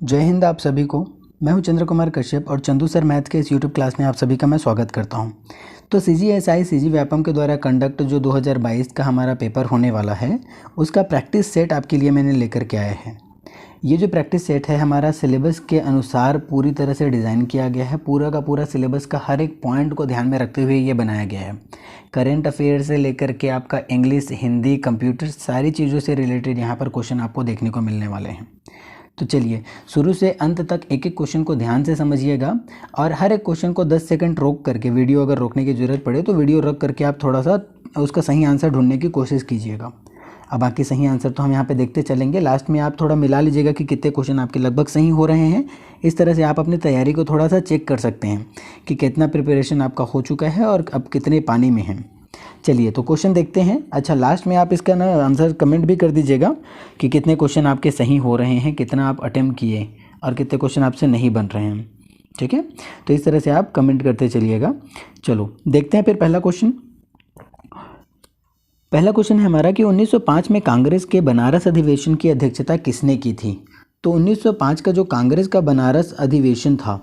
जय हिंद आप सभी को। मैं हूं चंद्र कुमार कश्यप और चंदू सर मैथ के इस यूट्यूब क्लास में आप सभी का मैं स्वागत करता हूं। तो CGSI सीजी व्यापम के द्वारा कंडक्ट जो 2022 का हमारा पेपर होने वाला है उसका प्रैक्टिस सेट आपके लिए मैंने लेकर के आया है। ये जो प्रैक्टिस सेट है हमारा सिलेबस के अनुसार पूरी तरह से डिज़ाइन किया गया है। पूरा का पूरा सिलेबस का हर एक पॉइंट को ध्यान में रखते हुए ये बनाया गया है। करेंट अफेयर से लेकर के आपका इंग्लिश, हिंदी, कंप्यूटर सारी चीज़ों से रिलेटेड यहाँ पर क्वेश्चन आपको देखने को मिलने वाले हैं। तो चलिए शुरू से अंत तक एक एक क्वेश्चन को ध्यान से समझिएगा और हर एक क्वेश्चन को 10 सेकंड रोक करके, वीडियो अगर रोकने की ज़रूरत पड़े तो वीडियो रोक करके आप थोड़ा सा उसका सही आंसर ढूंढने की कोशिश कीजिएगा। अब बाकी सही आंसर तो हम यहाँ पे देखते चलेंगे। लास्ट में आप थोड़ा मिला लीजिएगा कि कितने क्वेश्चन आपके लगभग सही हो रहे हैं। इस तरह से आप अपनी तैयारी को थोड़ा सा चेक कर सकते हैं कि कितना प्रिपरेशन आपका हो चुका है और अब कितने पानी में हैं। चलिए तो क्वेश्चन देखते हैं। अच्छा, लास्ट में आप इसका ना आंसर कमेंट भी कर दीजिएगा कि कितने क्वेश्चन आपके सही हो रहे हैं, कितना आप अटेम्प्ट किए और कितने क्वेश्चन आपसे नहीं बन रहे हैं। ठीक है, तो इस तरह से आप कमेंट करते चलिएगा। चलो देखते हैं फिर पहला क्वेश्चन। पहला क्वेश्चन है हमारा कि 1905 में कांग्रेस के बनारस अधिवेशन की अध्यक्षता किसने की थी। तो 1905 का जो कांग्रेस का बनारस अधिवेशन था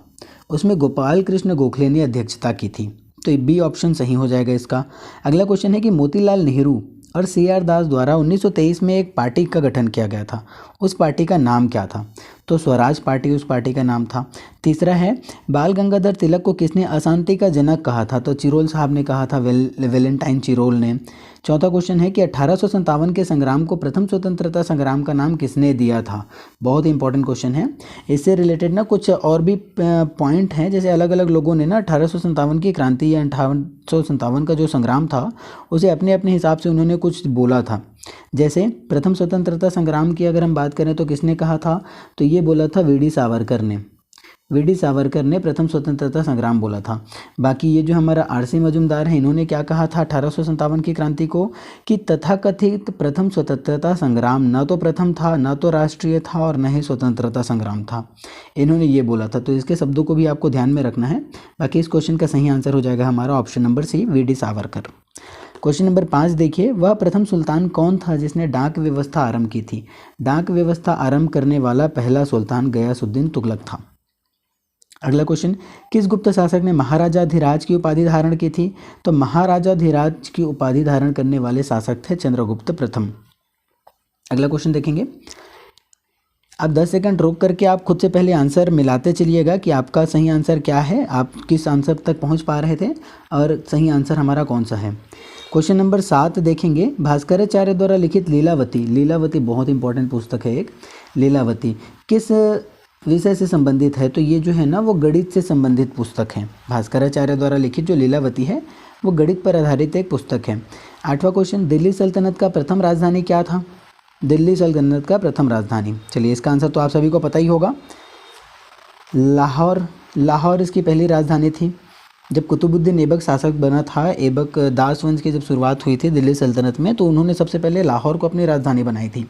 उसमें गोपाल कृष्ण गोखले ने अध्यक्षता की थी। तो बी ऑप्शन सही हो जाएगा इसका। अगला क्वेश्चन है कि मोतीलाल नेहरू और CR दास द्वारा 1923 में एक पार्टी का गठन किया गया था, उस पार्टी का नाम क्या था। तो स्वराज पार्टी उस पार्टी का नाम था। तीसरा है बाल गंगाधर तिलक को किसने अशांति का जनक कहा था। तो चिरोल साहब ने कहा था, वेलेंटाइन चिरोल ने। चौथा क्वेश्चन है कि 1857 के संग्राम को प्रथम स्वतंत्रता संग्राम का नाम किसने दिया था। बहुत ही इंपॉर्टेंट क्वेश्चन है। इससे रिलेटेड ना कुछ और भी पॉइंट हैं, जैसे अलग अलग लोगों ने ना 1857 की क्रांति या 1857 का जो संग्राम था उसे अपने अपने हिसाब से उन्होंने कुछ बोला था। जैसे प्रथम स्वतंत्रता संग्राम की अगर हम बात करें तो किसने कहा था, तो ये बोला था वीडी सावरकर ने प्रथम स्वतंत्रता संग्राम बोला था। बाकी ये जो हमारा RC मजूमदार है, इन्होंने क्या कहा था 1857 की क्रांति को, कि तथाकथित प्रथम स्वतंत्रता संग्राम न तो प्रथम था, न तो राष्ट्रीय था और न ही स्वतंत्रता संग्राम था, इन्होंने ये बोला था। तो इसके शब्दों को भी आपको ध्यान में रखना है। बाकी इस क्वेश्चन का सही आंसर हो जाएगा हमारा option number C, V D Savarkar. Question number 5 देखिए, वह प्रथम सुल्तान कौन था जिसने डाक व्यवस्था आरंभ की थी। डाक व्यवस्था आरंभ करने वाला पहला सुल्तान गयासुद्दीन तुगलक था। अगला क्वेश्चन, किस गुप्त शासक ने महाराजाधिराज की उपाधि धारण की थी। तो महाराजाधिराज की उपाधि धारण करने वाले शासक थे चंद्रगुप्त प्रथम। अगला क्वेश्चन देखेंगे। आप 10 सेकंड रोक करके आप खुद से पहले आंसर मिलाते चलिएगा कि आपका सही आंसर क्या है, आप किस आंसर तक पहुंच पा रहे थे और सही आंसर हमारा कौन सा है। क्वेश्चन नंबर 7 देखेंगे, भास्कराचार्य द्वारा लिखित लीलावती बहुत इंपॉर्टेंट पुस्तक है एक। लीलावती किस विषय से संबंधित है। तो ये जो है ना वो गणित से संबंधित पुस्तक है। भास्कराचार्य द्वारा लिखित जो लीलावती है वो गणित पर आधारित एक पुस्तक है। 8वां क्वेश्चन, दिल्ली सल्तनत का प्रथम राजधानी क्या था। दिल्ली सल्तनत का प्रथम राजधानी, चलिए इसका आंसर तो आप सभी को पता ही होगा, लाहौर इसकी पहली राजधानी थी। जब कुतुबुद्दीन ऐबक शासक बना था, ऐबक दास वंश की जब शुरुआत हुई थी दिल्ली सल्तनत में, तो उन्होंने सबसे पहले लाहौर को अपनी राजधानी बनाई थी।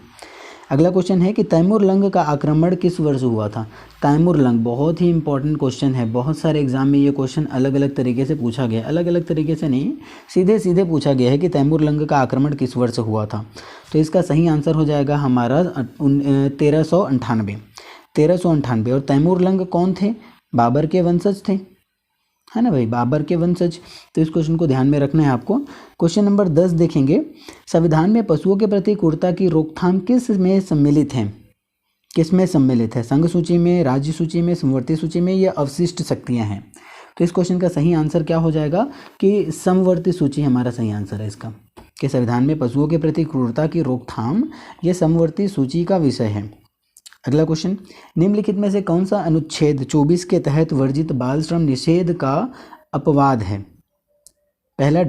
अगला क्वेश्चन है कि तैमूर लंग का आक्रमण किस वर्ष हुआ था। तैमूर लंग बहुत ही इंपॉर्टेंट क्वेश्चन है। बहुत सारे एग्जाम में ये क्वेश्चन अलग अलग तरीके से पूछा गया, अलग अलग तरीके से नहीं, सीधे सीधे पूछा गया है कि तैमूर लंग का आक्रमण किस वर्ष हुआ था। तो इसका सही आंसर हो जाएगा हमारा 1398। और तैमूर लंग कौन थे, बाबर के वंशज थे, है ना भाई, बाबर के वंशज। तो इस क्वेश्चन को ध्यान में रखना है आपको। क्वेश्चन नंबर 10 देखेंगे, संविधान में पशुओं के प्रति क्रूरता की रोकथाम किस में सम्मिलित है। किस में सम्मिलित है, संघ सूची में, राज्य सूची में, समवर्ती सूची में, या अवशिष्ट शक्तियां हैं। तो इस क्वेश्चन का सही आंसर क्या हो जाएगा कि समवर्ती सूची हमारा सही आंसर है इसका, कि संविधान में पशुओं के प्रति क्रूरता की रोकथाम ये समवर्ती सूची का विषय है। अगला क्वेश्चन, निम्नलिखित में से कौन सा अनुच्छेद 24 के तहत वर्जित बाल श्रम निषेध का अपवाद है। पहला,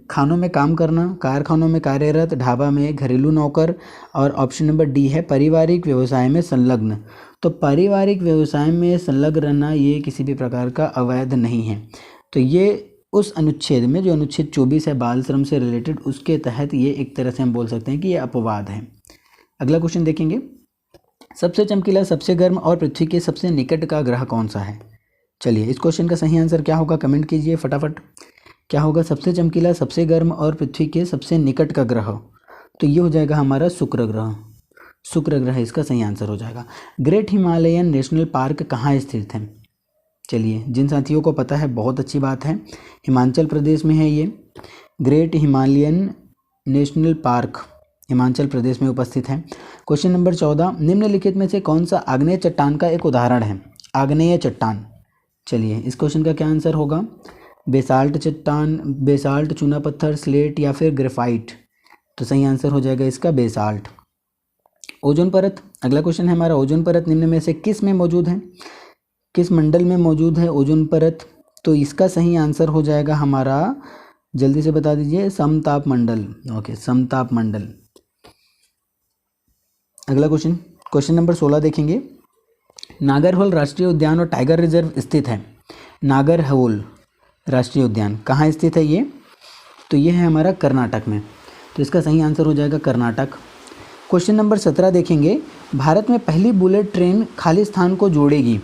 खानों में काम करना, कारखानों में कार्यरत, ढाबा में, घरेलू नौकर, और ऑप्शन नंबर डी है पारिवारिक व्यवसाय में संलग्न। तो पारिवारिक व्यवसाय में संलग्न रहना ये किसी भी प्रकार का अवैध नहीं है। तो ये उस अनुच्छेद में, जो अनुच्छेद 24 है बाल श्रम से रिलेटेड, उसके तहत ये एक तरह से हम बोल सकते हैं कि ये अपवाद है। अगला क्वेश्चन देखेंगे, सबसे चमकीला, सबसे गर्म और पृथ्वी के सबसे निकट का ग्रह कौन सा है। चलिए इस क्वेश्चन का सही आंसर क्या होगा, कमेंट कीजिए फटाफट। क्या होगा सबसे चमकीला, सबसे गर्म और पृथ्वी के सबसे निकट का ग्रह। तो ये हो जाएगा हमारा शुक्र ग्रह। शुक्र ग्रह इसका सही आंसर हो जाएगा। ग्रेट हिमालयन नेशनल पार्क कहाँ स्थित है? चलिए, जिन साथियों को पता है बहुत अच्छी बात है, हिमाचल प्रदेश में है ये। Great Himalayan National Park Himachal Pradesh में उपस्थित है। क्वेश्चन नंबर 14, निम्नलिखित में से कौन सा आग्नेय चट्टान का एक उदाहरण है? आग्नेय चट्टान। चलिए, इस क्वेश्चन का क्या आंसर होगा? बेसाल्ट चट्टान, बेसाल्ट चूना पत्थर, स्लेट या फिर ग्रेफाइट? तो सही आंसर हो जाएगा इसका बेसाल्ट। ओजोन परत, अगला क्वेश्चन है हमारा, ओजोन परत निम्न में से किस में मौजूद है? किस मंडल में मौजूद है ओजोन परत? तो इसका सही आंसर हो जाएगा हमारा, जल्दी से बता दीजिए, समताप मंडल। ओके, समताप मंडल। अगला क्वेश्चन, क्वेश्चन नंबर 16 देखेंगे। नागरहोल राष्ट्रीय उद्यान और टाइगर रिजर्व स्थित है। नागरहोल राष्ट्रीय उद्यान कहाँ स्थित है ये? तो ये है हमारा कर्नाटक में, तो इसका सही आंसर हो जाएगा कर्नाटक। क्वेश्चन नंबर 17 देखेंगे। भारत में पहली बुलेट ट्रेन खालिस्तान को जोड़ेगी।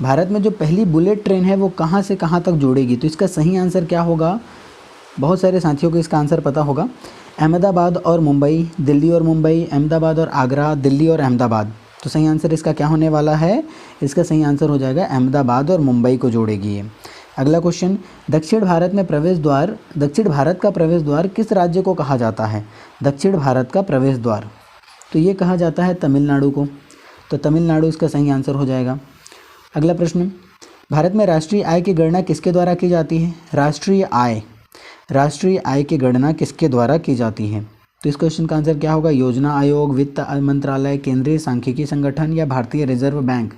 भारत में जो पहली बुलेट ट्रेन है वो कहाँ से कहाँ तक जोड़ेगी? तो इसका सही आंसर क्या होगा? बहुत सारे साथियों को इसका आंसर पता होगा। अहमदाबाद और मुंबई, दिल्ली और मुंबई, अहमदाबाद और आगरा, दिल्ली और अहमदाबाद। तो सही आंसर इसका क्या होने वाला है? इसका सही आंसर हो जाएगा अहमदाबाद और मुंबई को जोड़ेगी ये। अगला क्वेश्चन, दक्षिण भारत में प्रवेश द्वार, दक्षिण भारत का प्रवेश द्वार किस राज्य को कहा जाता है? दक्षिण भारत का प्रवेश द्वार, तो ये कहा जाता है तमिलनाडु को। तो तमिलनाडु इसका सही आंसर हो जाएगा। अगला प्रश्न, भारत में राष्ट्रीय आय की गणना किसके द्वारा की जाती है? राष्ट्रीय आय की गणना किसके द्वारा की जाती है? तो इस क्वेश्चन का आंसर क्या होगा? योजना आयोग, वित्त मंत्रालय, केंद्रीय सांख्यिकी संगठन या भारतीय रिजर्व बैंक?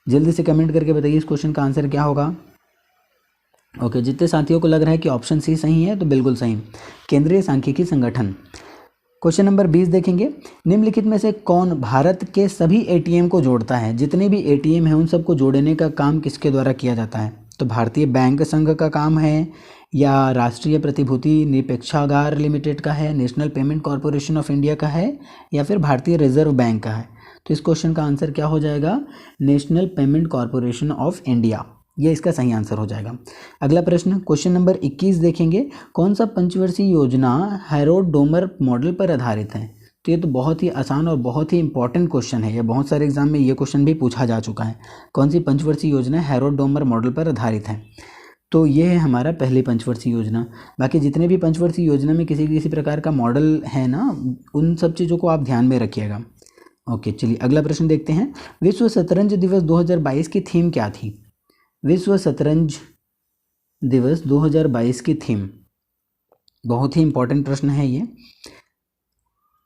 जल्दी से कमेंट करके बताइए इस क्वेश्चन का आंसर क्या होगा। ओके, जितने साथियों को लग रहा है कि ऑप्शन सी सही है तो बिल्कुल सही, केंद्रीय सांख्यिकी संगठन। क्वेश्चन नंबर 20 देखेंगे। निम्नलिखित में से कौन भारत के सभी एटीएम को जोड़ता है? जितने भी एटीएम हैं उन सबको जोड़ने का काम किसके द्वारा किया जाता है? तो भारतीय बैंक संघ का काम है, या राष्ट्रीय प्रतिभूति निरीक्षागार लिमिटेड का है, national payment corporation of India का है, या फिर भारतीय रिजर्व बैंक का है? तो इस क्वेश्चन का आंसर क्या हो जाएगा? National payment corporation of India, ये इसका सही आंसर हो जाएगा। अगला प्रश्न, क्वेश्चन नंबर 21 देखेंगे। कौन सा पंचवर्षीय योजना हैरोल्ड डोमर मॉडल पर आधारित है? तो ये तो बहुत ही आसान और बहुत ही इंपॉर्टेंट क्वेश्चन है, ये बहुत सारे एग्जाम में ये क्वेश्चन भी पूछा जा चुका है। कौन सी पंचवर्षीय योजना हैरोल्ड डोमर मॉडल पर आधारित है? तो ये है हमारा पहली पंचवर्षीय योजना। बाकी जितने भी पंचवर्षीय योजना में किसी प्रकार का मॉडल है ना, उन सब चीज़ों को आप ध्यान में रखिएगा। ओके, चलिए अगला प्रश्न देखते हैं। विश्व शतरंज दिवस 2022 की थीम क्या थी? विश्व शतरंज दिवस 2022 की थीम, बहुत ही इंपॉर्टेंट प्रश्न है ये।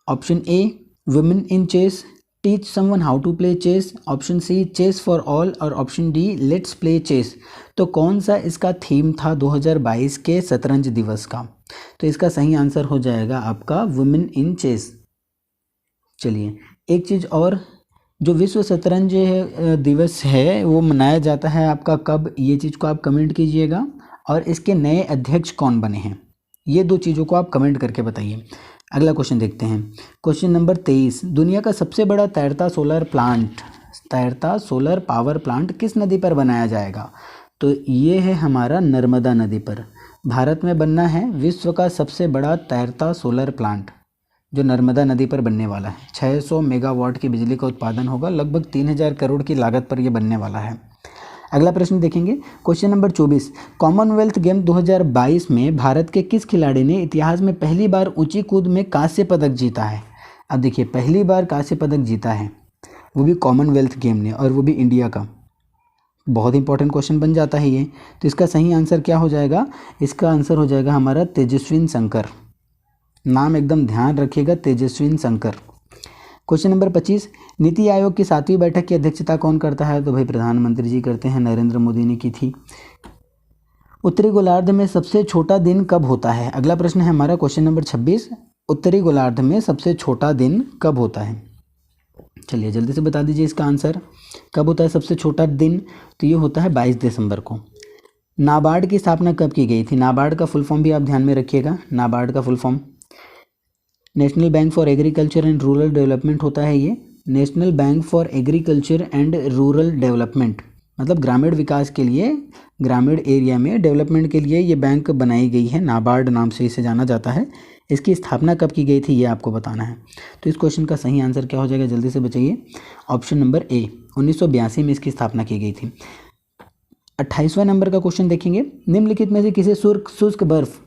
Option A, women in chess, teach someone how to play chess, option C, chess for all, और option D, let's play chess. तो कौन सा इसका थीम था 2022 के शतरंज दिवस का? तो इसका सही आंसर हो जाएगा आपका वुमेन इन चेस। चलिए, एक चीज़ और, जो विश्व शतरंज दिवस है वो मनाया जाता है आपका कब? ये चीज़ को आप कमेंट कीजिएगा। और इसके नए अध्यक्ष कौन बने हैं, ये दो चीज़ों को आप कमेंट करके बताइए। अगला क्वेश्चन देखते हैं। क्वेश्चन नंबर 23, दुनिया का सबसे बड़ा तैरता सोलर पावर प्लांट किस नदी पर बनाया जाएगा? तो ये है हमारा नर्मदा नदी पर। भारत में बनना है विश्व का सबसे बड़ा तैरता सोलर प्लांट, जो नर्मदा नदी पर बनने वाला है। 600 मेगावाट की बिजली का उत्पादन होगा, लगभग 3000 करोड़ की लागत पर यह बनने वाला है। अगला प्रश्न देखेंगे। क्वेश्चन नंबर 24, कॉमनवेल्थ गेम 2022 में भारत के किस खिलाड़ी ने इतिहास में पहली बार ऊंची कूद में कांस्य पदक जीता है? अब देखिए, पहली बार कांस्य पदक जीता है, वो भी कॉमनवेल्थ गेम ने, और वो भी इंडिया का। बहुत इंपॉर्टेंट क्वेश्चन बन जाता है ये। तो इसका सही आंसर क्या हो जाएगा? इसका आंसर हो जाएगा हमारा तेजस्विन शंकर। नाम एकदम ध्यान रखिएगा, तेजस्विन शंकर। क्वेश्चन नंबर 25, नीति आयोग की 7वीं बैठक की अध्यक्षता कौन करता है? तो भाई प्रधानमंत्री जी करते हैं, नरेंद्र मोदी ने की थी। उत्तरी गोलार्ध में सबसे छोटा दिन कब होता है? अगला प्रश्न है हमारा क्वेश्चन नंबर 26, उत्तरी गोलार्ध में सबसे छोटा दिन कब होता है? चलिए जल्दी से बता दीजिए इसका आंसर, कब होता है सबसे छोटा दिन? तो ये होता है 22 दिसंबर को। नाबार्ड की स्थापना कब की गई थी? नाबार्ड का फुल फॉर्म भी आप ध्यान में रखिएगा। नाबार्ड का full form national bank for agriculture and rural development होता है ये, national bank for agriculture and rural development, मतलब ग्रामीण विकास के लिए, ग्रामीण एरिया में डेवलपमेंट के लिए ये बैंक बनाई गई है, नाबार्ड नाम से इसे जाना जाता है। इसकी स्थापना कब की गई थी ये आपको बताना है। तो इस क्वेश्चन का सही आंसर क्या हो जाएगा, जल्दी से बताइए। ऑप्शन नंबर ए, 1982 में इसकी स्थापना की गई थी। 28वां नंबर का क्वेश्चन देखेंगे, निम्नलिखित में से किसे शुष्क बर्फ,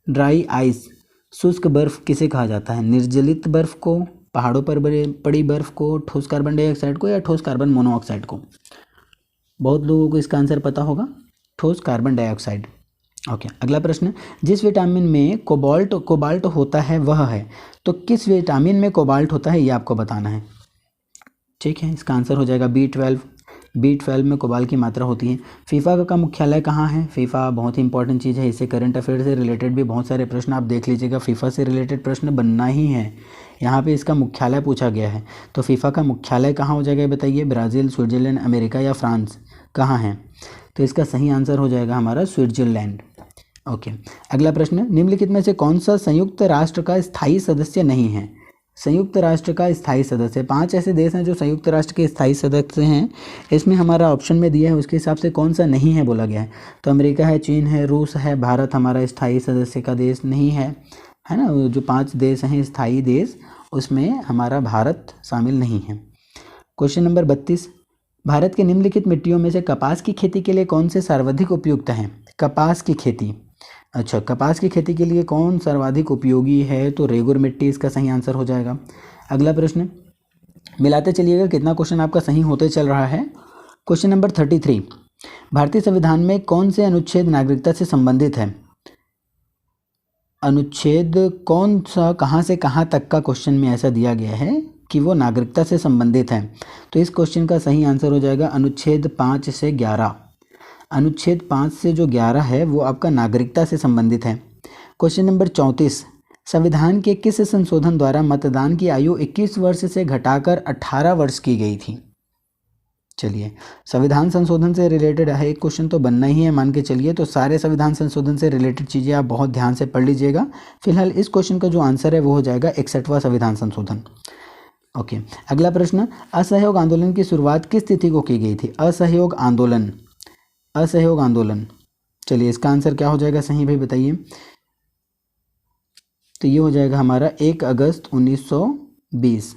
ड्राई आइस, शुष्क बर्फ किसे कहा जाता है? निर्जलित बर्फ को, पहाड़ों पर पड़ी बर्फ को, ठोस कार्बन डाइऑक्साइड को, या ठोस कार्बन मोनोऑक्साइड को? बहुत लोगों को इसका आंसर पता होगा, ठोस कार्बन डाइऑक्साइड। ओके, अगला प्रश्न, जिस विटामिन में कोबाल्ट होता है वह है, तो किस विटामिन में कोबाल्ट होता है ये आपको बताना है। ठीक है, इसका आंसर हो जाएगा B12। B12 में कोबाल्ट की मात्रा होती है। फीफा का मुख्यालय कहाँ है? फीफा बहुत ही इंपॉर्टेंट चीज़ है, इससे करंट अफेयर से रिलेटेड भी बहुत सारे प्रश्न आप देख लीजिएगा, फीफा से रिलेटेड प्रश्न बनना ही है। यहाँ पे इसका मुख्यालय पूछा गया है, तो फीफा का मुख्यालय कहाँ हो जाएगा बताइए? ब्राज़ील, स्विट्ज़रलैंड, अमेरिका या फ्रांस, कहाँ है? तो इसका सही आंसर हो जाएगा हमारा स्विट्ज़रलैंड। ओके, अगला प्रश्न, निम्नलिखित में से कौन सा संयुक्त राष्ट्र का स्थायी सदस्य नहीं है? संयुक्त राष्ट्र का स्थायी सदस्य, 5 ऐसे देश हैं जो संयुक्त राष्ट्र के स्थायी सदस्य हैं। इसमें हमारा ऑप्शन में दिया है, उसके हिसाब से कौन सा नहीं है बोला गया है। तो अमेरिका है, चीन है, रूस है, भारत हमारा स्थायी सदस्य का देश नहीं है, है ना। जो 5 देश हैं स्थायी देश, उसमें हमारा भारत शामिल नहीं है। क्वेश्चन नंबर 32, भारत के निम्नलिखित मिट्टियों में से कपास की खेती के लिए कौन से सर्वाधिक उपयुक्त हैं? कपास की खेती, अच्छा, कपास की खेती के लिए कौन सर्वाधिक उपयोगी है? तो रेगुर मिट्टी इसका सही आंसर हो जाएगा। अगला प्रश्न, मिलाते चलिएगा कितना क्वेश्चन आपका सही होते चल रहा है। क्वेश्चन नंबर 33, भारतीय संविधान में कौन से अनुच्छेद नागरिकता से संबंधित है? अनुच्छेद कौन सा, कहाँ से कहाँ तक का क्वेश्चन में ऐसा दिया गया है कि वो नागरिकता से संबंधित है? तो इस क्वेश्चन का सही आंसर हो जाएगा अनुच्छेद 5 से 11। अनुच्छेद 5 से जो 11 है वो आपका नागरिकता से संबंधित है। क्वेश्चन नंबर 34, संविधान के किस संशोधन द्वारा मतदान की आयु 21 वर्ष से घटाकर 18 वर्ष की गई थी? चलिए, संविधान संशोधन से रिलेटेड है, एक क्वेश्चन तो बनना ही है मान के चलिए, तो सारे संविधान संशोधन से रिलेटेड चीज़ें आप बहुत ध्यान से पढ़ लीजिएगा। फिलहाल इस क्वेश्चन का जो आंसर है वो हो जाएगा 61वां संविधान संशोधन। ओके, अगला प्रश्न, असहयोग आंदोलन की शुरुआत किस तिथि को की गई थी? असहयोग आंदोलन, असहयोग आंदोलन, चलिए इसका आंसर क्या हो जाएगा सही भाई बताइए। तो ये हो जाएगा हमारा 1 अगस्त 1920,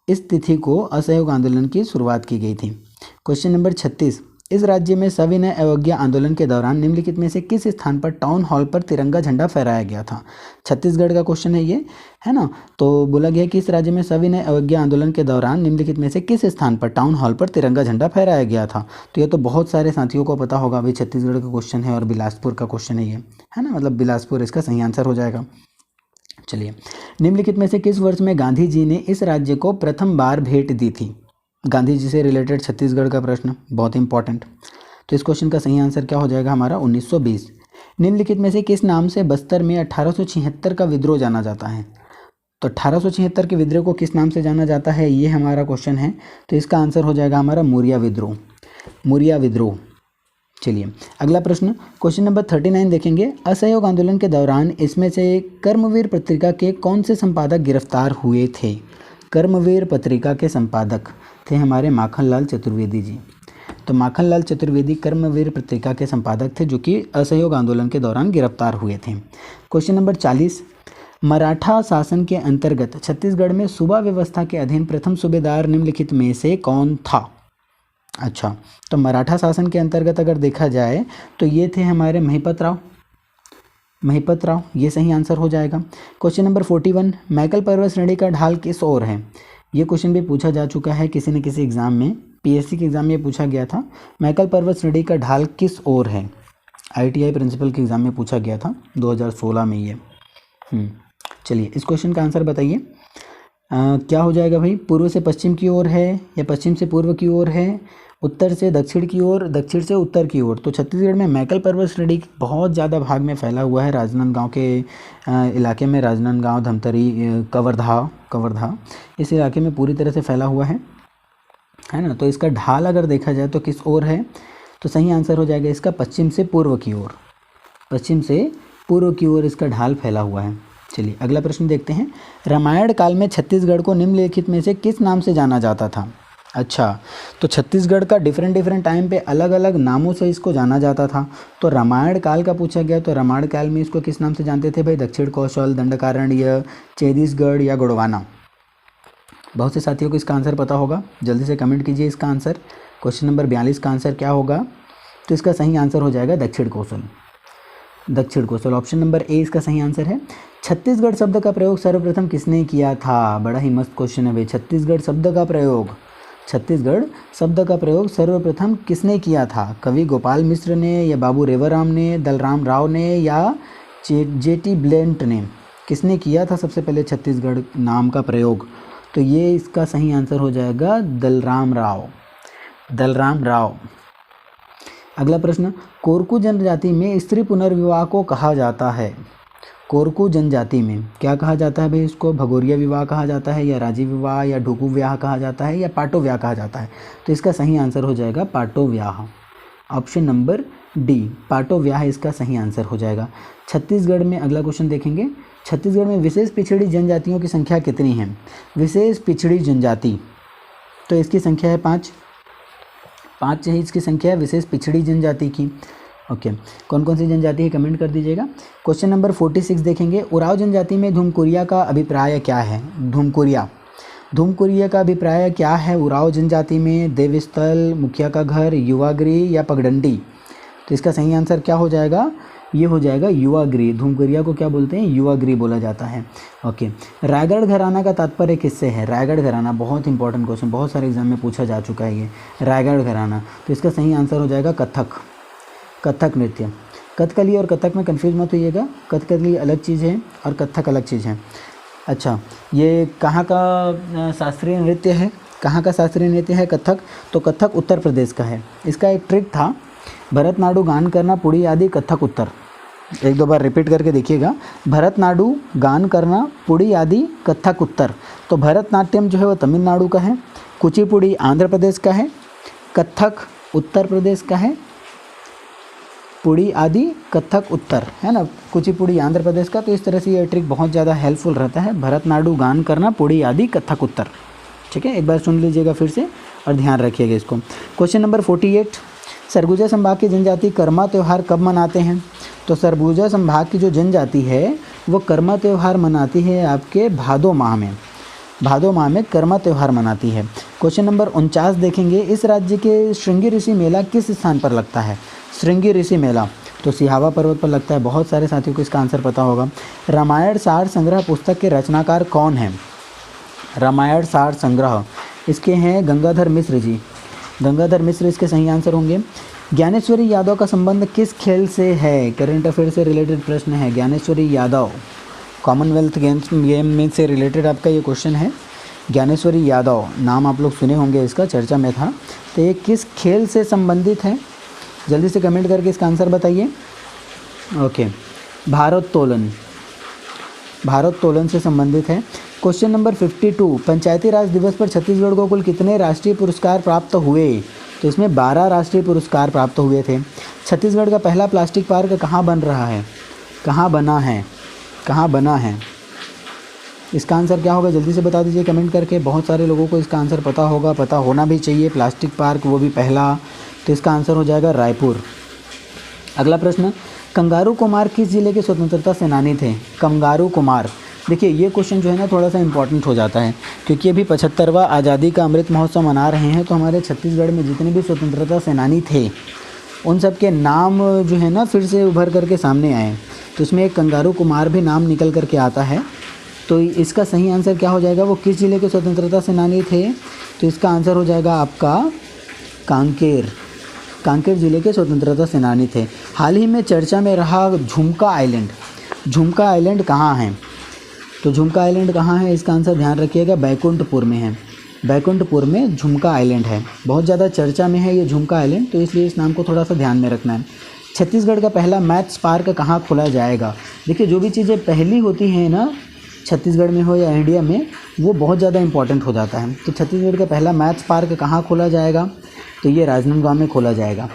इस तिथि को असहयोग आंदोलन की शुरुआत की गई थी। क्वेश्चन नंबर 36, इस राज्य में सविनय अवज्ञा आंदोलन के दौरान निम्नलिखित में से किस स्थान पर टाउन हॉल पर तिरंगा झंडा फहराया गया था? छत्तीसगढ़ का क्वेश्चन है ये, है ना। तो बोला गया कि इस राज्य में सविनय अवज्ञा आंदोलन के दौरान निम्नलिखित में से किस स्थान पर टाउन हॉल पर तिरंगा झंडा फहराया गया था? तो ये तो बहुत सारे साथियों को पता होगा भाई, छत्तीसगढ़ का क्वेश्चन है और बिलासपुर का क्वेश्चन है ये, है ना, मतलब बिलासपुर इसका सही आंसर हो जाएगा। चलिए, निम्नलिखित में से किस वर्ष में गांधी जी ने इस राज्य को प्रथम बार भेंट दी थी? गांधी जी से रिलेटेड छत्तीसगढ़ का प्रश्न, बहुत इंपॉर्टेंट। तो इस क्वेश्चन का सही आंसर क्या हो जाएगा हमारा 1920। निम्नलिखित में से किस नाम से बस्तर में 1876 का विद्रोह जाना जाता है? तो 1876 के विद्रोह को किस नाम से जाना जाता है, ये हमारा क्वेश्चन है। तो इसका आंसर हो जाएगा हमारा मुरिया विद्रोह, मुरिया विद्रोह। चलिए, अगला प्रश्न, क्वेश्चन नंबर 39 देखेंगे, असहयोग आंदोलन के दौरान इसमें से कर्मवीर पत्रिका के कौन से संपादक गिरफ्तार हुए थे? कर्मवीर पत्रिका के संपादक थे हमारे माखनलाल चतुर्वेदी जी। तो माखनलाल चतुर्वेदी कर्मवीर पत्रिका के संपादक थे, जो कि असहयोग आंदोलन के दौरान गिरफ्तार हुए थे। क्वेश्चन नंबर 40, मराठा शासन के अंतर्गत छत्तीसगढ़ में सूबा व्यवस्था के अधीन प्रथम सूबेदार निम्नलिखित में से कौन था? अच्छा, तो मराठा शासन के अंतर्गत अगर देखा जाए तो ये थे हमारे महिपत राव, महिपत राव, ये सही आंसर हो जाएगा। क्वेश्चन नंबर 41, मैकल पर्वत श्रेणी का ढाल किस ओर है? ये क्वेश्चन भी पूछा जा चुका है किसी न किसी एग्जाम में, पीएससी के एग्जाम में पूछा गया था, मैकल पर्वत श्रेणी का ढाल किस ओर है? आईटीआई प्रिंसिपल के एग्जाम में पूछा गया था 2016 में ये। चलिए, इस क्वेश्चन का आंसर बताइए। क्या हो जाएगा भाई, पूर्व से पश्चिम की ओर है या पश्चिम से पूर्व की ओर है, उत्तर से दक्षिण की ओर, दक्षिण से उत्तर की ओर? तो छत्तीसगढ़ में मैकल पर्वत श्रेणी बहुत ज़्यादा भाग में फैला हुआ है, राजनांदगांव के इलाके में, राजनांदगांव, धमतरी, कवर्धा इस इलाके में पूरी तरह से फैला हुआ है ना। तो इसका ढाल अगर देखा जाए तो किस ओर है? तो सही आंसर हो जाएगा इसका पश्चिम से पूर्व की ओर, पश्चिम से पूर्व की ओर इसका ढाल फैला हुआ है। चलिए, अगला प्रश्न देखते हैं, रामायण काल में छत्तीसगढ़ को निम्नलिखित में से किस नाम से जाना जाता था? अच्छा, तो छत्तीसगढ़ का डिफरेंट टाइम पे अलग अलग नामों से इसको जाना जाता था। तो रामायण काल का पूछा गया, तो रामायण काल में इसको किस नाम से जानते थे भाई? दक्षिण कौशल, दंडकारण्य, छत्तीसगढ़ या गोंडवाना। बहुत से साथियों को इसका आंसर पता होगा, जल्दी से कमेंट कीजिए इसका आंसर। क्वेश्चन नंबर 42 का आंसर क्या होगा? तो इसका सही आंसर हो जाएगा दक्षिण कौशल। दक्षिण कौशल, ऑप्शन नंबर ए इसका सही आंसर है। छत्तीसगढ़ शब्द का प्रयोग सर्वप्रथम किसने किया था? बड़ा ही मस्त क्वेश्चन है भाई। छत्तीसगढ़ शब्द का प्रयोग सर्वप्रथम किसने किया था? कवि गोपाल मिश्र ने, या बाबू रेवराम ने, दलराम राव ने, या जेटी ब्लेंट ने? किसने किया था सबसे पहले छत्तीसगढ़ नाम का प्रयोग? तो ये इसका सही आंसर हो जाएगा दलराम राव। अगला प्रश्न, कोरकू जनजाति में स्त्री पुनर्विवाह को कहा जाता है? कोरकू जनजाति में क्या कहा जाता है भाई? इसको भगोरिया विवाह कहा जाता है, या राजी विवाह, या ढुकू विवाह कहा जाता है, या पाटो विवाह कहा जाता है? तो इसका सही आंसर हो जाएगा पाटो विवाह। ऑप्शन नंबर डी, पाटो विवाह इसका सही आंसर हो जाएगा। छत्तीसगढ़ में अगला क्वेश्चन देखेंगे। छत्तीसगढ़ में विशेष पिछड़ी जनजातियों की संख्या कितनी है? विशेष पिछड़ी जनजाति, तो इसकी संख्या है 5 है इसकी संख्या है विशेष पिछड़ी जनजाति की। ओके, कौन कौन सी जनजाति है कमेंट कर दीजिएगा। क्वेश्चन नंबर 46 देखेंगे। उराव जनजाति में धूमकुरिया का अभिप्राय क्या है? धूमकुरिया का अभिप्राय क्या है उराव जनजाति में? देवस्थल, मुखिया का घर, युवागृह, या पगडंडी? तो इसका सही आंसर क्या हो जाएगा? ये हो जाएगा युवागृह। धूमकुरिया को क्या बोलते हैं? युवागृह बोला जाता है। ओके, रायगढ़ घराना का तात्पर्य किससे है? रायगढ़ घराना बहुत इंपॉर्टेंट क्वेश्चन, बहुत सारे एग्जाम में पूछा जा चुका है ये रायगढ़ घराना। तो इसका सही आंसर हो जाएगा कथक नृत्य। कथकली और कथक में कंफ्यूज मत होइएगा, कथकली अलग चीज़ है और कथक अलग चीज़ है। अच्छा, ये कहाँ का शास्त्रीय नृत्य है? कहाँ का शास्त्रीय नृत्य है कथक? तो कथक उत्तर प्रदेश का है। इसका एक ट्रिक था, भरतनाट्यम गान करना पुड़ी आदि कथक उत्तर। एक दो बार रिपीट करके देखिएगा, भरतनाट्यम गान करना पुड़ी आदि कथक उत्तर। तो भरतनाट्यम जो है वो तमिलनाडु का है, कुचिपुड़ी आंध्र प्रदेश का है, कथक उत्तर प्रदेश का है, पुड़ी आदि कथक उत्तर है ना, कुचिपुड़ी आंध्र प्रदेश का। तो इस तरह से ये ट्रिक बहुत ज़्यादा हेल्पफुल रहता है, भरतनाट्यम गान करना पुड़ी आदि कथक उत्तर। ठीक है, एक बार सुन लीजिएगा फिर से और ध्यान रखिएगा इसको। क्वेश्चन नंबर 48, सरगुजा संभाग की जनजाति कर्मा त्यौहार कब मनाते हैं? तो सरगुजा संभाग की जो जनजाति है वो कर्मा त्यौहार मनाती है आपके भादो माह में कर्मा त्यौहार मनाती है। क्वेश्चन नंबर 49 देखेंगे। इस राज्य के श्रृंगी ऋषि मेला किस स्थान पर लगता है? श्रृंगी ऋषि मेला तो सिहावा पर्वत पर लगता है। बहुत सारे साथियों को इसका आंसर पता होगा। रामायण सार संग्रह पुस्तक के रचनाकार कौन हैं? रामायण सार संग्रह इसके हैं गंगाधर मिश्र जी। गंगाधर मिश्र इसके सही आंसर होंगे। ज्ञानेश्वरी यादव का संबंध किस खेल से है? करंट अफेयर से रिलेटेड प्रश्न है। ज्ञानेश्वरी यादव कॉमनवेल्थ गेम में से रिलेटेड आपका ये क्वेश्चन है। ज्ञानेश्वरी यादव नाम आप लोग सुने होंगे, इसका चर्चा में था। तो ये किस खेल से संबंधित है? जल्दी से कमेंट करके इसका आंसर बताइए। ओके, भारोत्तोलन से संबंधित है। क्वेश्चन नंबर 52, पंचायती राज दिवस पर छत्तीसगढ़ को कुल कितने राष्ट्रीय पुरस्कार प्राप्त हुए? तो इसमें 12 राष्ट्रीय पुरस्कार प्राप्त हुए थे। छत्तीसगढ़ का पहला प्लास्टिक पार्क कहाँ बन रहा है? कहाँ बना है? इसका आंसर क्या होगा? जल्दी से बता दीजिए कमेंट करके। बहुत सारे लोगों को इसका आंसर पता होगा, पता होना भी चाहिए। प्लास्टिक पार्क वो भी पहला, तो इसका आंसर हो जाएगा रायपुर। अगला प्रश्न, कंगारू कुमार किस जिले के स्वतंत्रता सेनानी थे? कंगारू कुमार, देखिए ये क्वेश्चन जो है ना थोड़ा सा इंपॉर्टेंट हो जाता है, क्योंकि अभी 75वां आज़ादी का अमृत महोत्सव मना रहे हैं। तो हमारे छत्तीसगढ़ में जितने भी स्वतंत्रता सेनानी थे उन सब के नाम जो है ना फिर से उभर करके सामने आए। तो इसमें एक कंगारू कुमार भी नाम निकल करके आता है। तो इसका सही आंसर क्या हो जाएगा? वो किस जिले के स्वतंत्रता सेनानी थे? तो इसका आंसर हो जाएगा आपका कांकेर जिले के स्वतंत्रता सेनानी थे। हाल ही में चर्चा में रहा झुमका आइलैंड कहाँ है? तो झुमका आइलैंड कहाँ है? इसका आंसर ध्यान रखिएगा, बैकुंठपुर में है। बैकुंठपुर में झुमका आइलैंड है, बहुत ज़्यादा चर्चा में है ये झुमका आइलैंड, तो इसलिए इस नाम को थोड़ा सा ध्यान में रखना है। छत्तीसगढ़ का पहला मैथ्स पार्क कहाँ खोला जाएगा? देखिए जो भी चीज़ें पहली होती हैं ना छत्तीसगढ़ में हो या इंडिया में, वो बहुत ज़्यादा इंपॉर्टेंट हो जाता है। तो छत्तीसगढ़ का पहला मैथ्स पार्क कहाँ खोला जाएगा? तो ये राजनांदगांव में खोला जाएगा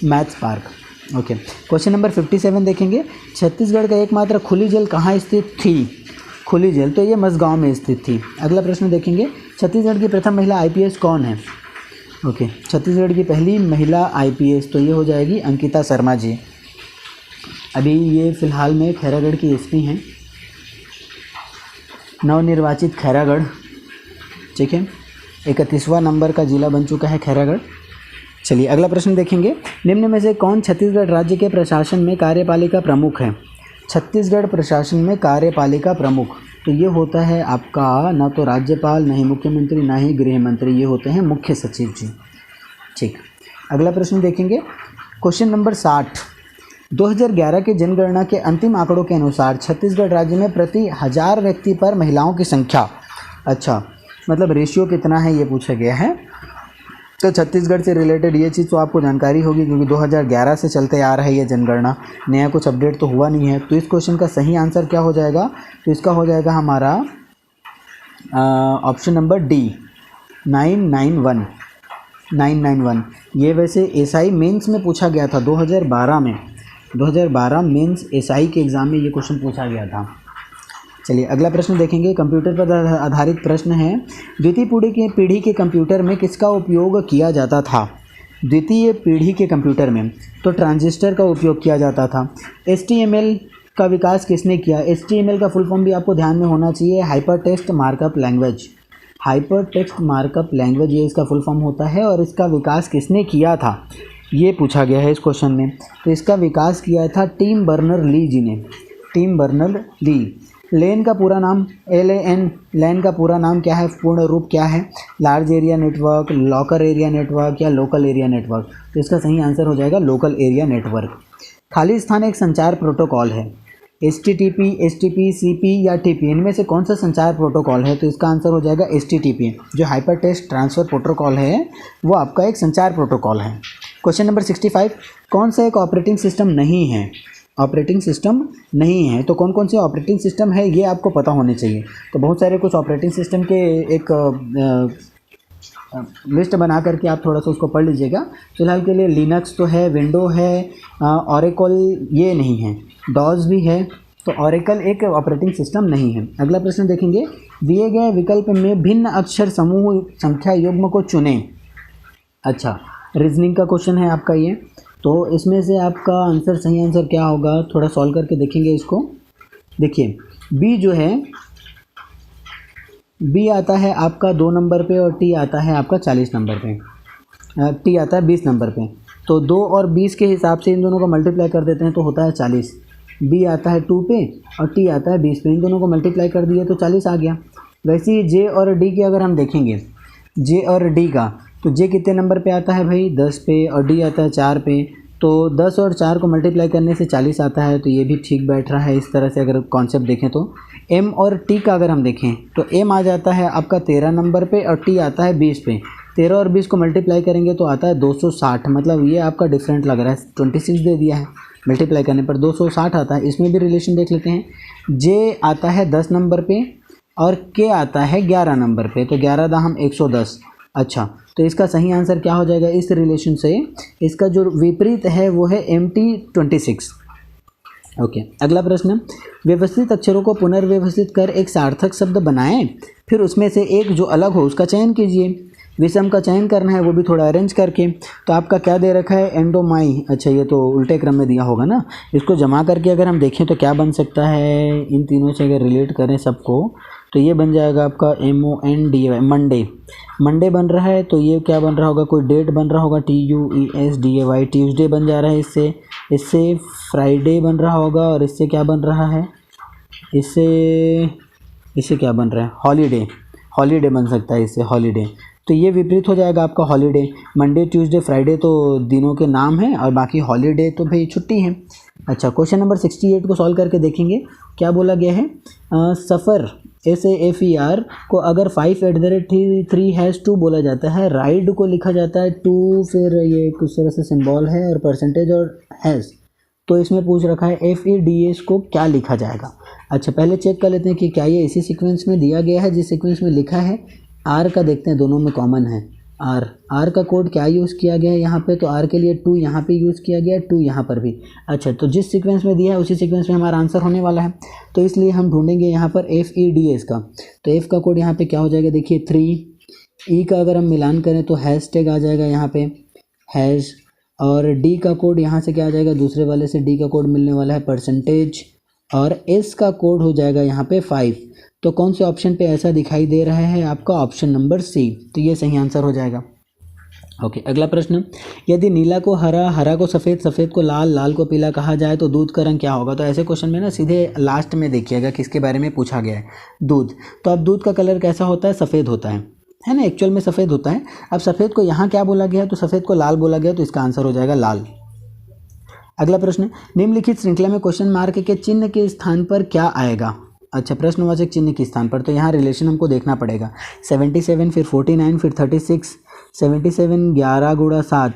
maths park. Okay, question number 57 देखेंगे। छत्तीसगढ़ का एकमात्र खुली जेल कहाँ स्थित थी? खुली जेल, तो ये मझगांव में स्थित थी। अगला प्रश्न देखेंगे, छत्तीसगढ़ की प्रथम महिला आईपीएस कौन है? ओके, छत्तीसगढ़ की पहली महिला आईपीएस तो ये हो जाएगी अंकिता शर्मा जी। अभी ये फ़िलहाल में खैरागढ़ की एसपी हैं, नवनिर्वाचित खैरागढ़, ठीक है। 31वां नंबर का जिला बन चुका है खैरागढ़। चलिए अगला प्रश्न देखेंगे, निम्न में से कौन छत्तीसगढ़ राज्य के प्रशासन में कार्यपालिका प्रमुख है? छत्तीसगढ़ प्रशासन में कार्यपालिका प्रमुख तो ये होता है आपका ना तो राज्यपाल, ना ही मुख्यमंत्री, ना ही गृह मंत्री, ये होते हैं मुख्य सचिव जी, ठीक। अगला प्रश्न देखेंगे, क्वेश्चन नंबर 60, 2011 की जनगणना के अंतिम आंकड़ों के अनुसार छत्तीसगढ़ राज्य में प्रति 1000 व्यक्ति पर महिलाओं की संख्या, अच्छा मतलब रेशियो कितना है ये पूछा गया है। तो छत्तीसगढ़ से रिलेटेड ये चीज़ तो आपको जानकारी होगी क्योंकि 2011 से चलते आ रहा है ये जनगणना, नया कुछ अपडेट तो हुआ नहीं है। तो इस क्वेश्चन का सही आंसर क्या हो जाएगा? तो इसका हो जाएगा हमारा ऑप्शन नंबर डी 991। ये वैसे एसआई मेंस में पूछा गया था 2012 में, 2012 मेंस एसआई के एग्ज़ाम में ये क्वेश्चन पूछा गया था। चलिए अगला प्रश्न देखेंगे, कंप्यूटर पर आधारित प्रश्न है, द्वितीय पीढ़ी के कंप्यूटर में किसका उपयोग किया जाता था? द्वितीय पीढ़ी के कंप्यूटर में तो ट्रांजिस्टर का उपयोग किया जाता था। HTML का विकास किसने किया? HTML का फुल फॉर्म भी आपको ध्यान में होना चाहिए, hyper text markup language. Hyper text markup language ये इसका फुल फॉर्म होता है और इसका विकास किसने किया था ये पूछा गया है इस क्वेश्चन में। तो इसका विकास किया था टिम बर्नर-ली जी ने, टिम बर्नर-ली। लेन का पूरा नाम LAN, लैन का पूरा नाम क्या है, पूर्ण रूप क्या है? Large area network, locker area network या लोकल एरिया नेटवर्क? तो इसका सही आंसर हो जाएगा लोकल एरिया नेटवर्क। खाली स्थान एक संचार प्रोटोकॉल है, HTTP, STP, CP या TP, इनमें से कौन सा संचार प्रोटोकॉल है? तो इसका आंसर हो जाएगा HTTP। जो हाइपर टेक्स्ट ट्रांसफ़र प्रोटोकॉल है वो आपका एक संचार प्रोटोकॉल है। क्वेश्चन नंबर 65, कौन सा एक ऑपरेटिंग सिस्टम नहीं है? ऑपरेटिंग सिस्टम नहीं है तो कौन कौन से ऑपरेटिंग सिस्टम है ये आपको पता होने चाहिए। तो बहुत सारे कुछ ऑपरेटिंग सिस्टम के एक लिस्ट बना करके आप थोड़ा सा उसको पढ़ लीजिएगा। फिलहाल के लिए लिनक्स तो है, विंडो है, ऑरेकल ये नहीं है, डॉस भी है, तो ऑरेकल एक ऑपरेटिंग सिस्टम नहीं है। अगला प्रश्न देखेंगे, दिए गए विकल्प में भिन्न अक्षर समूह संख्या युग्म को चुनें। अच्छा रीजनिंग का क्वेश्चन है आपका ये, तो इसमें से आपका आंसर सही आंसर क्या होगा थोड़ा सॉल्व करके देखेंगे इसको। देखिए बी जो है, बी आता है आपका 2 नंबर पे और टी आता है आपका 40 नंबर पे, टी आता है 20 नंबर पे। तो 2 और 20 के हिसाब से इन दोनों को मल्टीप्लाई कर देते हैं तो होता है 40। बी आता है 2 पे और टी आता है 20 पे, इन दोनों को मल्टीप्लाई कर दिए तो 40 आ गया। वैसे ही जे और डी की अगर हम देखेंगे, जे और डी का, तो जे कितने नंबर पे आता है भाई 10 पे और डी आता है 4 पे, तो 10 और 4 को मल्टीप्लाई करने से 40 आता है, तो ये भी ठीक बैठ रहा है। इस तरह से अगर कॉन्सेप्ट देखें तो एम और टी का अगर हम देखें तो एम आ जाता है आपका 13 नंबर पे और टी आता है 20 पे। 13 और 20 को मल्टीप्लाई करेंगे तो आता है 260, मतलब ये आपका डिफरेंट लग रहा है, 26 दे दिया है, मल्टीप्लाई करने पर 260 आता है। इसमें भी रिलेशन देख लेते हैं, जे आता है 10 नंबर पे और के आता है 11 नंबर पे, तो 11 दाहम 110। अच्छा तो इसका सही आंसर क्या हो जाएगा इस रिलेशन से? इसका जो विपरीत है वो है MT26। ओके अगला प्रश्न, व्यवस्थित अक्षरों को पुनर्व्यवस्थित कर एक सार्थक शब्द बनाएं, फिर उसमें से एक जो अलग हो उसका चयन कीजिए। विषम का चयन करना है वो भी थोड़ा अरेंज करके। तो आपका क्या दे रखा है, एंडोमाई। अच्छा ये तो उल्टे क्रम में दिया होगा ना, इसको जमा करके अगर हम देखें तो क्या बन सकता है, इन तीनों से अगर रिलेट करें सबको तो ये बन जाएगा आपका MONDAY, मंडे। मंडे बन रहा है तो ये क्या बन रहा होगा, कोई डेट बन रहा होगा, TUESDAY, ट्यूसडे बन जा रहा है इससे, इससे फ्राइडे बन रहा होगा और इससे क्या बन रहा है, इससे क्या बन रहा है, हॉलीडे, हॉलीडे बन सकता है इससे, हॉलीडे। तो ये विपरीत हो जाएगा आपका हॉलीडे। मंडे ट्यूसडे फ्राइडे तो दिनों के नाम हैं और बाकी हॉलीडे तो भाई छुट्टी है। अच्छा क्वेश्चन नंबर 68 को सॉल्व करके देखेंगे क्या बोला गया है। सफ़र SAFER को अगर 5@3 बोला जाता है, राइड को लिखा जाता है 2, फिर ये कुछ तरह से सिंबल है और परसेंटेज और हैज़, तो इसमें पूछ रखा है FEDS को क्या लिखा जाएगा। अच्छा पहले चेक कर लेते हैं कि क्या ये इसी सीक्वेंस में दिया गया है जिस सीक्वेंस में लिखा है। आर का देखते हैं, दोनों में कॉमन है, आर का कोड क्या यूज़ किया गया है यहाँ पे, तो आर के लिए 2 यहाँ पे यूज़ किया गया है, 2 यहाँ पर भी। अच्छा, तो जिस सीक्वेंस में दिया है उसी सीक्वेंस में हमारा आंसर होने वाला है, तो इसलिए हम ढूंढेंगे यहाँ पर FEDS का। तो एफ का कोड यहाँ पे क्या हो जाएगा, देखिए 3। ई का अगर हम मिलान करें तो हैशटैग आ जाएगा यहाँ पे हैश, और डी का कोड यहाँ से क्या आ जाएगा, दूसरे वाले से डी का कोड मिलने वाला है परसेंटेज, और एस का कोड हो जाएगा यहाँ पे 5। तो कौन से ऑप्शन पे ऐसा दिखाई दे रहा है आपका, ऑप्शन नंबर सी, तो ये सही आंसर हो जाएगा। ओके, अगला प्रश्न, यदि नीला को हरा, हरा को सफ़ेद, सफ़ेद को लाल, लाल को पीला कहा जाए तो दूध का रंग क्या होगा। तो ऐसे क्वेश्चन में ना सीधे लास्ट में देखिएगा किसके बारे में पूछा गया है, दूध। तो अब दूध का कलर कैसा होता है, सफ़ेद होता है ना, एक्चुअल में सफ़ेद होता है। अब सफ़ेद को यहाँ क्या बोला गया, तो सफ़ेद को लाल बोला गया, तो इसका आंसर हो जाएगा लाल। अगला प्रश्न, निम्नलिखित श्रृंखला में क्वेश्चन मार्क के चिन्ह के स्थान पर क्या आएगा। अच्छा, प्रश्नवाचक चिन्ह के स्थान पर, तो यहाँ रिलेशन हमको देखना पड़ेगा। 77 फिर 49 फिर 36, 77 11 गुणा 7,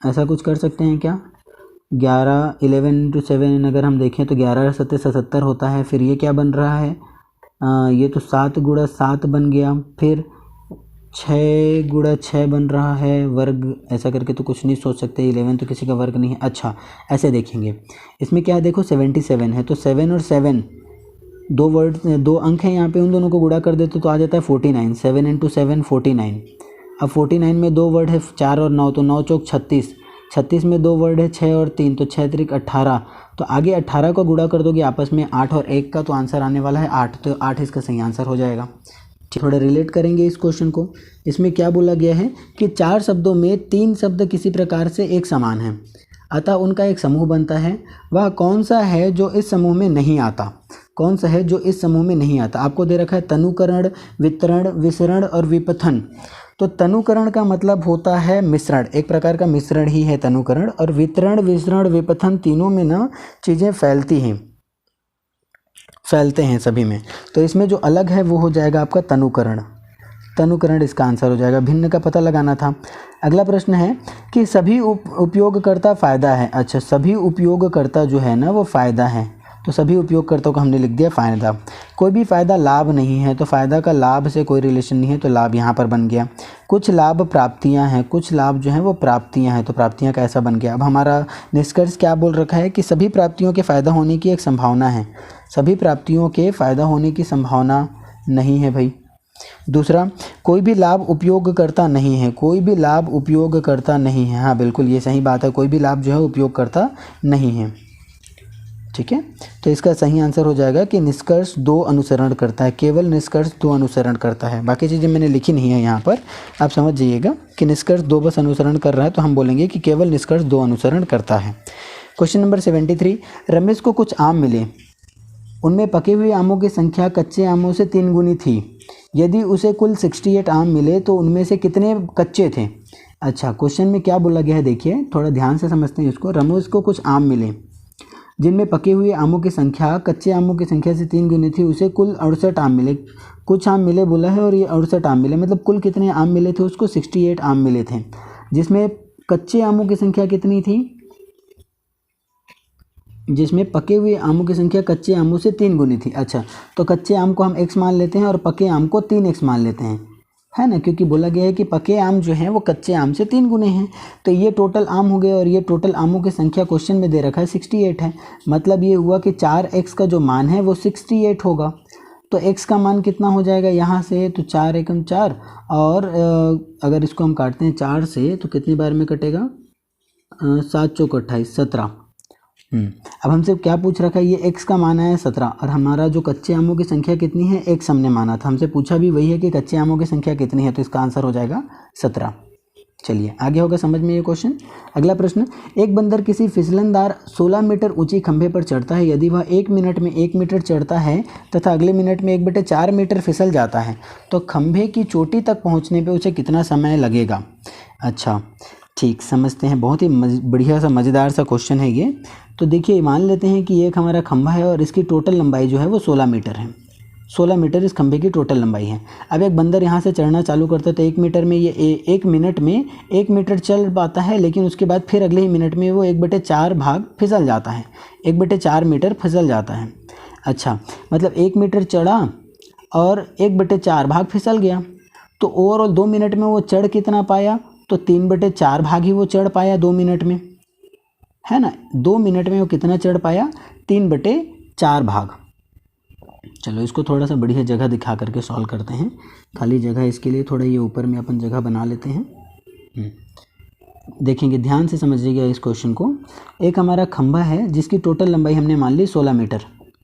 ऐसा कुछ कर सकते हैं क्या, 11 11 इंटू 7 अगर हम देखें तो 11 7 77 होता है। फिर ये क्या बन रहा है, ये तो 7 गुणा 7 बन गया, फिर 6 गुणा 6 बन रहा है, वर्ग ऐसा करके तो कुछ नहीं सोच सकते, 11 तो किसी का वर्ग नहीं है। अच्छा, ऐसे देखेंगे, इसमें क्या है, देखो 77 है, तो 7 और 7 दो अंक हैं यहाँ पे, उन दोनों को गुणा कर देते तो आ जाता है 49, 7 इंटू 7 49। अब 49 में 2 वर्ड है 4 और 9, तो 9 चौक 36, 36 में 2 वर्ड है 6 और 3, तो 6 त्रिक 18। तो आगे 18 को गुणा कर दोगे आपस में 8 और 1 का, तो आंसर आने वाला है 8, तो 8 इसका सही आंसर हो जाएगा। थोड़ा रिलेट करेंगे इस क्वेश्चन को। इसमें क्या बोला गया है कि 4 शब्दों में 3 शब्द किसी प्रकार से एक समान हैं, अतः उनका एक समूह बनता है। वह कौन सा है जो इस समूह में नहीं आता, कौन सा है जो इस समूह में नहीं आता। आपको दे रखा है तनुकरण, वितरण, विसरण और विपथन। तो तनुकरण का मतलब होता है मिश्रण, एक प्रकार का मिश्रण ही है तनुकरण, और वितरण, विसरण, विपथन तीनों में ना चीज़ें फैलते हैं सभी में। तो इसमें जो अलग है वो हो जाएगा आपका तनुकरण, तनुकरण इसका आंसर हो जाएगा। भिन्न का पता लगाना था। अगला प्रश्न है कि सभी उपयोगकर्ता फ़ायदा है। अच्छा, सभी उपयोगकर्ता जो है ना वो फ़ायदा है, तो सभी उपयोगकर्ताओं को हमने लिख दिया फ़ायदा। कोई भी फ़ायदा लाभ नहीं है, तो फ़ायदा का लाभ से कोई रिलेशन नहीं है, तो लाभ यहाँ पर बन गया। कुछ लाभ प्राप्तियाँ हैं, कुछ लाभ जो हैं वो प्राप्तियाँ हैं, तो प्राप्तियाँ का ऐसा बन गया। अब हमारा निष्कर्ष क्या बोल रखा है कि सभी प्राप्तियों के फ़ायदा होने की एक संभावना है, सभी प्राप्तियों के फ़ायदा होने की संभावना नहीं है भाई। दूसरा, कोई भी लाभ उपयोग करता नहीं है, कोई भी लाभ उपयोग करता नहीं है। हाँ बिल्कुल, ये सही बात है, कोई भी लाभ जो है उपयोग करता नहीं है। ठीक है, तो इसका सही आंसर हो जाएगा कि निष्कर्ष 2 अनुसरण करता है, केवल निष्कर्ष 2 अनुसरण करता है। बाकी चीज़ें मैंने लिखी नहीं है यहाँ पर, आप समझ जाइएगा कि निष्कर्ष 2 बस अनुसरण कर रहा है, तो हम बोलेंगे कि केवल निष्कर्ष 2 अनुसरण करता है। क्वेश्चन नंबर 73, रमेश को कुछ आम मिले, उनमें पके हुए आमों की संख्या कच्चे आमों से 3 गुनी थी। यदि उसे कुल 68 आम मिले तो उनमें से कितने कच्चे थे। अच्छा, क्वेश्चन में क्या बोला गया है, देखिए थोड़ा ध्यान से समझते हैं इसको। रमेश को कुछ आम मिले जिनमें पके हुए आमों की संख्या कच्चे आमों की संख्या से 3 गुनी थी, उसे कुल 68 आम मिले। कुछ आम मिले बोला है और ये 68 आम मिले, मतलब कुल कितने आम मिले थे, उसको 68 आम मिले थे, जिसमें कच्चे आमों की संख्या कितनी थी, जिसमें पके हुए आमों की संख्या कच्चे आमों से 3 गुनी थी। अच्छा, तो कच्चे आम को हम x मान लेते हैं और पके आम को 3x मान लेते हैं, है ना, क्योंकि बोला गया है कि पके आम जो हैं वो कच्चे आम से 3 गुने हैं। तो ये टोटल आम हो गए और ये टोटल आमों की संख्या क्वेश्चन में दे रखा है 68 है। मतलब ये हुआ कि 4x का जो मान है वो 68 होगा। तो x का मान कितना हो जाएगा यहाँ से, तो 4 एकम 4, और अगर इसको हम काटते हैं 4 से तो कितनी बार में कटेगा, 7 चौक 28, 17। अब हमसे क्या पूछ रखा है, ये x का मान है 17 और हमारा जो कच्चे आमों की संख्या कितनी है, x हमने माना था, हमसे पूछा भी वही है कि कच्चे आमों की संख्या कितनी है, तो इसका आंसर हो जाएगा 17। चलिए आगे होगा समझ में ये क्वेश्चन। अगला प्रश्न, एक बंदर किसी फिसलनदार 16 मीटर ऊंची खंभे पर चढ़ता है। यदि वह 1 मिनट में 1 मीटर चढ़ता है तथा अगले मिनट में 1/4 मीटर फिसल जाता है तो खंभे की चोटी तक पहुँचने पर उसे कितना समय लगेगा। अच्छा ठीक, समझते हैं, बहुत ही बढ़िया सा मज़ेदार सा क्वेश्चन है ये। तो देखिए मान लेते हैं कि एक हमारा खंभा है और इसकी टोटल लंबाई जो है वो 16 मीटर है, 16 मीटर इस खंभे की टोटल लंबाई है। अब एक बंदर यहाँ से चढ़ना चालू करता है तो 1 मीटर में ये 1 मिनट में 1 मीटर चल पाता है, लेकिन उसके बाद फिर अगले ही मिनट में वो 1/4 भाग फिसल जाता है, 1/4 मीटर फिसल जाता है। अच्छा, मतलब 1 मीटर चढ़ा और 1/4 भाग फिसल गया, तो ओवरऑल 2 मिनट में वो चढ़ कितना पाया, तो 3/4 भाग ही वो चढ़ पाया 2 मिनट में, है ना। 2 मिनट में वो कितना चढ़ पाया, 3/4 भाग। चलो इसको थोड़ा सा बढ़िया जगह दिखा करके सॉल्व करते हैं, खाली जगह इसके लिए थोड़ा ये ऊपर में अपन जगह बना लेते हैं। देखेंगे, ध्यान से समझिएगा इस क्वेश्चन को। एक हमारा खंभा है जिसकी टोटल लंबाई हमने मान ली 16 मीटर,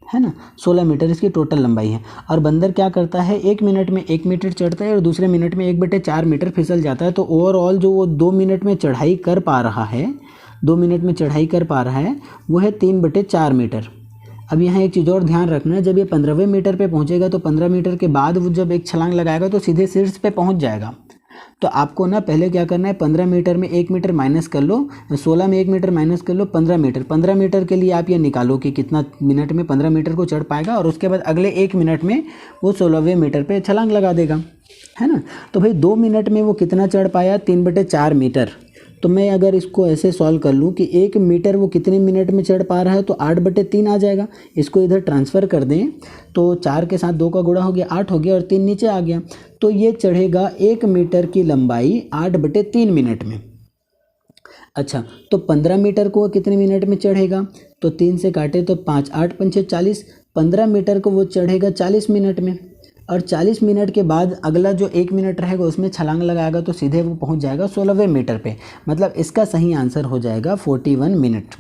है ना, 16 मीटर इसकी टोटल लंबाई है। और बंदर क्या करता है, 1 मिनट में 1 मीटर चढ़ता है और दूसरे मिनट में 1/4 मीटर फिसल जाता है। तो ओवरऑल जो वो 2 मिनट में चढ़ाई कर पा रहा है, 2 मिनट में चढ़ाई कर पा रहा है, वो है 3/4 मीटर। अब यहाँ एक चीज़ और ध्यान रखना है, जब ये 15वें मीटर पे पहुँचेगा तो 15 मीटर के बाद वो जब एक छलांग लगाएगा तो सीधे शीर्ष पे पहुँच जाएगा। तो आपको ना पहले क्या करना है, 15 मीटर में 1 मीटर माइनस कर लो, 16 में 1 मीटर माइनस कर लो, 15 मीटर। 15 मीटर के लिए आप ये निकालो कि कितना मिनट में 15 मीटर को चढ़ पाएगा, और उसके बाद अगले 1 मिनट में वो 16वें मीटर पे छलांग लगा देगा, है ना। तो भाई 2 मिनट में वो कितना चढ़ पाया, 3/4 मीटर। तो मैं अगर इसको ऐसे सॉल्व कर लूँ कि 1 मीटर वो कितने मिनट में चढ़ पा रहा है, तो 8/3 आ जाएगा। इसको इधर ट्रांसफ़र कर दें तो 4 के साथ 2 का गुणा हो गया, 8 हो गया, और 3 नीचे आ गया। तो ये चढ़ेगा 1 मीटर की लंबाई 8/3 मिनट में। अच्छा, तो 15 मीटर को वो कितने मिनट में चढ़ेगा, तो 3 से काटे तो 5, 8 पंचे 40, 15 मीटर को वो चढ़ेगा 40 मिनट में। और 40 मिनट के बाद अगला जो 1 मिनट रहेगा उसमें छलांग लगाएगा तो सीधे वो पहुंच जाएगा 16वें मीटर पे। मतलब इसका सही आंसर हो जाएगा 41 मिनट।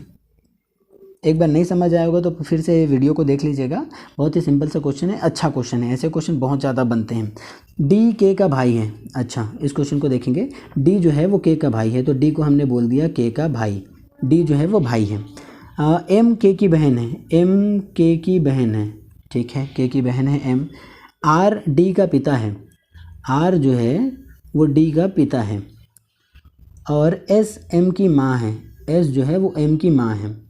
एक बार नहीं समझ आया होगा तो फिर से वीडियो को देख लीजिएगा, बहुत ही सिंपल सा क्वेश्चन है, अच्छा क्वेश्चन है, ऐसे क्वेश्चन बहुत ज़्यादा बनते हैं। डी के का भाई है। अच्छा, इस क्वेश्चन को देखेंगे, डी जो है वो के का भाई है, तो डी को हमने बोल दिया के का भाई, डी जो है वो भाई है। एम के की बहन है, एम के की बहन है, ठीक है, के की बहन है एम। आर डी का पिता है, आर जो है वो डी का पिता है। और एस एम की माँ है, एस जो है वो एम की माँ है।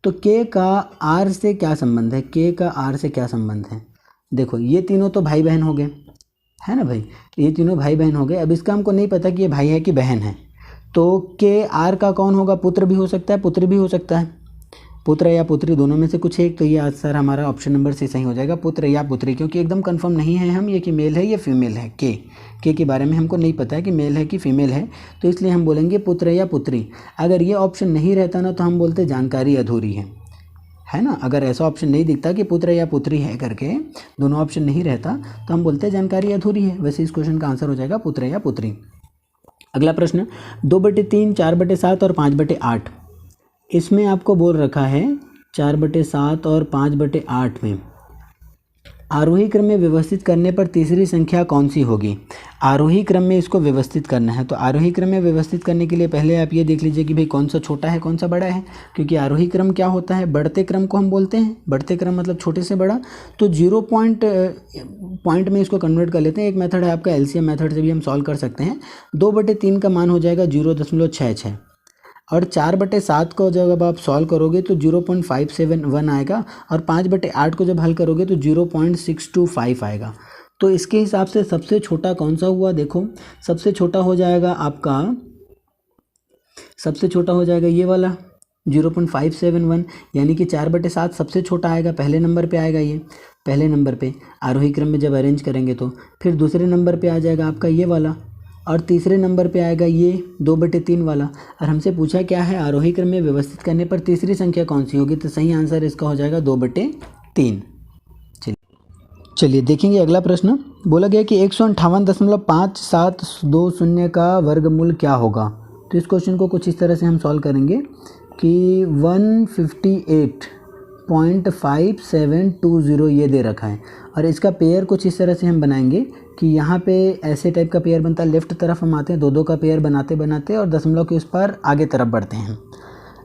तो के का आर से क्या संबंध है, के का आर से क्या संबंध है। देखो ये तीनों तो भाई बहन हो गए, है ना भाई, ये तीनों भाई बहन हो गए। अब इसका हमको नहीं पता कि ये भाई है कि बहन है, तो के आर का कौन होगा, पुत्र भी हो सकता है, पुत्री भी हो सकता है, पुत्र या पुत्री दोनों में से कुछ एक। तो ये आंसर हमारा ऑप्शन नंबर सी सही हो जाएगा, पुत्र या पुत्री, क्योंकि एकदम कंफर्म नहीं है हम ये कि मेल है या फीमेल है। के बारे में हमको नहीं पता है कि मेल है कि फीमेल है, तो इसलिए हम बोलेंगे पुत्र या पुत्री। अगर ये ऑप्शन नहीं रहता ना तो हम बोलते जानकारी अधूरी है ना। अगर ऐसा ऑप्शन नहीं दिखता कि पुत्र या पुत्री है करके, दोनों ऑप्शन नहीं रहता, तो हम बोलते जानकारी अधूरी है। वैसे इस क्वेश्चन का आंसर हो जाएगा पुत्र या पुत्री। अगला प्रश्न, 2/3, 4/7 और 5/8। इसमें आपको बोल रखा है 4/7 और 5/8 में आरोही क्रम में व्यवस्थित करने पर तीसरी संख्या कौन सी होगी। आरोही क्रम में इसको व्यवस्थित करना है, तो आरोही क्रम में व्यवस्थित करने के लिए पहले आप ये देख लीजिए कि भाई कौन सा छोटा है कौन सा बड़ा है। क्योंकि आरोही क्रम क्या होता है, बढ़ते क्रम को हम बोलते हैं, बढ़ते क्रम मतलब छोटे से बड़ा। तो 0 पॉइंट में इसको कन्वर्ट कर लेते हैं। एक मेथड है आपका एलसीएम मेथड से भी हम सॉल्व कर सकते हैं। 2/3 का मान हो जाएगा 0.66, और 4/7 को जब आप सॉल्व करोगे तो 0.571 आएगा, और 5/8 को जब हल करोगे तो 0.625 आएगा। तो इसके हिसाब से सबसे छोटा कौन सा हुआ, देखो सबसे छोटा हो जाएगा आपका, सबसे छोटा हो जाएगा ये वाला 0.571, यानी कि 4/7 सबसे छोटा आएगा, पहले नंबर पे आएगा ये, पहले नंबर पे आरोही क्रम में जब अरेंज करेंगे तो। फिर दूसरे नंबर पे आ जाएगा आपका ये वाला, और तीसरे नंबर पे आएगा ये 2/3 वाला। और हमसे पूछा क्या है, आरोही क्रम में व्यवस्थित करने पर तीसरी संख्या कौन सी होगी, तो सही आंसर इसका हो जाएगा 2/3। चलिए देखेंगे अगला प्रश्न। बोला गया कि 158.5720 का वर्गमूल क्या होगा। तो इस क्वेश्चन को कुछ इस तरह से हम सॉल्व करेंगे कि 158.5720 ये दे रखा है, और इसका पेयर कुछ इस तरह से हम बनाएंगे कि यहाँ पे ऐसे टाइप का पेयर बनता है, लेफ्ट तरफ हम आते हैं, 2-2 का पेयर बनाते बनाते और दशमलव के उस पर आगे तरफ बढ़ते हैं।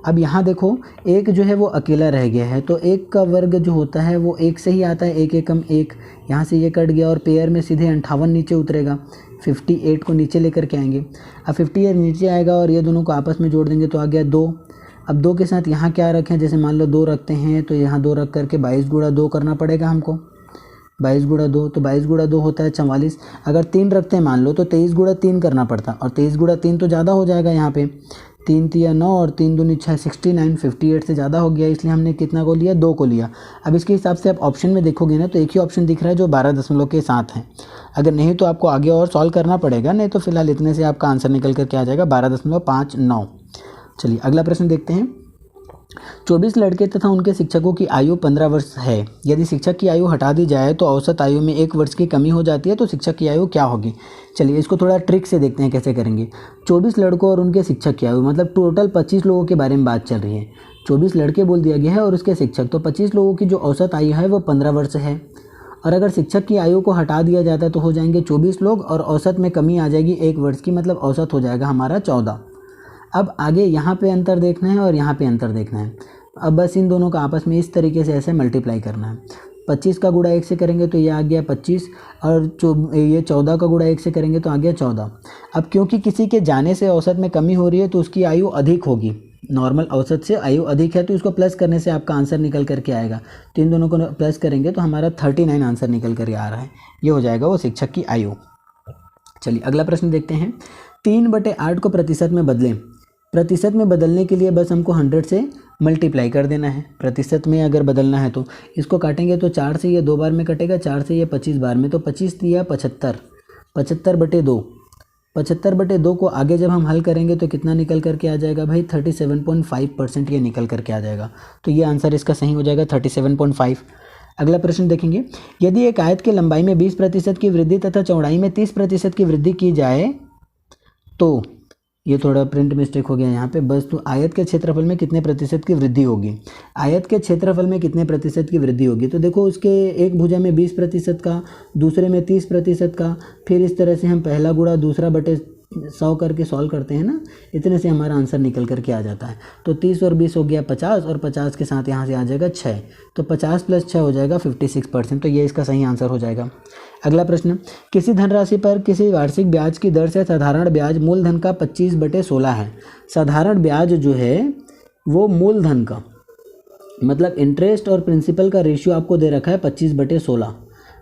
अब यहाँ देखो एक जो है वो अकेला रह गया है, तो एक का वर्ग जो होता है वो एक से ही आता है, 1 एकम 1, यहाँ से ये कट गया और पेयर में सीधे 58 नीचे उतरेगा, 58 को नीचे लेकर के आएंगे। अब 58 नीचे आएगा और ये दोनों को आपस में जोड़ देंगे तो आ गया 2। अब 2 के साथ यहाँ क्या रखें, जैसे मान लो 2 रखते हैं तो यहाँ 2 रख करके 22 गुणा 2 करना पड़ेगा हमको, 22 गुणा 2, तो 22 गुणा 2 होता है 44। अगर 3 रखते हैं मान लो तो 23 गुणा 3 करना पड़ता, और 23 गुणा 3 तो ज़्यादा हो जाएगा यहाँ पे, 3 तिया 9 और 3 दूनी 6, 69, 58 से ज़्यादा हो गया, इसलिए हमने कितना को लिया, 2 को लिया। अब इसके हिसाब से आप ऑप्शन में देखोगे ना तो एक ही ऑप्शन दिख रहा है जो 12 दशमलव के साथ है। अगर नहीं तो आपको आगे और सॉल्व करना पड़ेगा, नहीं तो फिलहाल इतने से आपका आंसर निकल कर क्या आ जाएगा, 12.59। चलिए अगला प्रश्न देखते हैं। 24 लड़के तथा उनके शिक्षकों की आयु 15 वर्ष है। यदि शिक्षक की आयु हटा दी जाए तो औसत आयु में 1 वर्ष की कमी हो जाती है, तो शिक्षक की आयु क्या होगी। चलिए इसको थोड़ा ट्रिक से देखते हैं कैसे करेंगे। 24 लड़कों और उनके शिक्षक की आयु, मतलब टोटल 25 लोगों के बारे में बात चल रही है। 24 लड़के बोल दिया गया है और उसके शिक्षक, तो 25 लोगों की जो औसत आयु है वो 15 वर्ष है। और अगर शिक्षक की आयु को हटा दिया जाता है तो हो जाएंगे 24 लोग और औसत में कमी आ जाएगी 1 वर्ष की, मतलब औसत हो जाएगा हमारा 14। अब आगे यहाँ पे अंतर देखना है और यहाँ पे अंतर देखना है। अब बस इन दोनों का आपस में इस तरीके से ऐसे मल्टीप्लाई करना है। 25 का गुणा 1 से करेंगे तो ये आ गया 25 और ये 14 का गुणा 1 से करेंगे तो आ गया 14। अब क्योंकि किसी के जाने से औसत में कमी हो रही है तो उसकी आयु अधिक होगी, नॉर्मल औसत से आयु अधिक है, तो इसको प्लस करने से आपका आंसर निकल करके आएगा। तो इन दोनों को प्लस करेंगे तो हमारा 39 आंसर निकल कर आ रहा है। ये हो जाएगा वो शिक्षक की आयु। चलिए अगला प्रश्न देखते हैं। 3/8 को प्रतिशत में बदलें। प्रतिशत में बदलने के लिए बस हमको 100 से मल्टीप्लाई कर देना है। प्रतिशत में अगर बदलना है तो इसको काटेंगे तो 4 से ये 2 बार में कटेगा, 4 से ये 25 बार में, तो 25 दिया 75, 75/2। 75/2 को आगे जब हम हल करेंगे तो कितना निकल करके आ जाएगा भाई, 37.5% ये निकल करके आ जाएगा। तो ये आंसर इसका सही हो जाएगा 37.5। अगला प्रश्न देखेंगे। यदि एक आयत की लंबाई में 20% की वृद्धि तथा चौड़ाई में 30% की वृद्धि की जाए तो, ये थोड़ा प्रिंट मिस्टेक हो गया यहाँ पे, बस तो आयत के क्षेत्रफल में कितने प्रतिशत की वृद्धि होगी। आयत के क्षेत्रफल में कितने प्रतिशत की वृद्धि होगी, तो देखो उसके एक भुजा में 20% का, दूसरे में 30% का, फिर इस तरह से हम पहला गुणा दूसरा बटे 100 करके सॉल्व करते हैं ना, इतने से हमारा आंसर निकल करके आ जाता है। तो 30 और 20 हो गया 50 और 50 के साथ यहाँ से आ जाएगा 6, तो 50 + 6 हो जाएगा 56%। तो ये इसका सही आंसर हो जाएगा। अगला प्रश्न। किसी धनराशि पर किसी वार्षिक ब्याज की दर से साधारण ब्याज मूलधन का 25/16 है। साधारण ब्याज जो है वो मूलधन का, मतलब इंटरेस्ट और प्रिंसिपल का रेशियो आपको दे रखा है 25/16,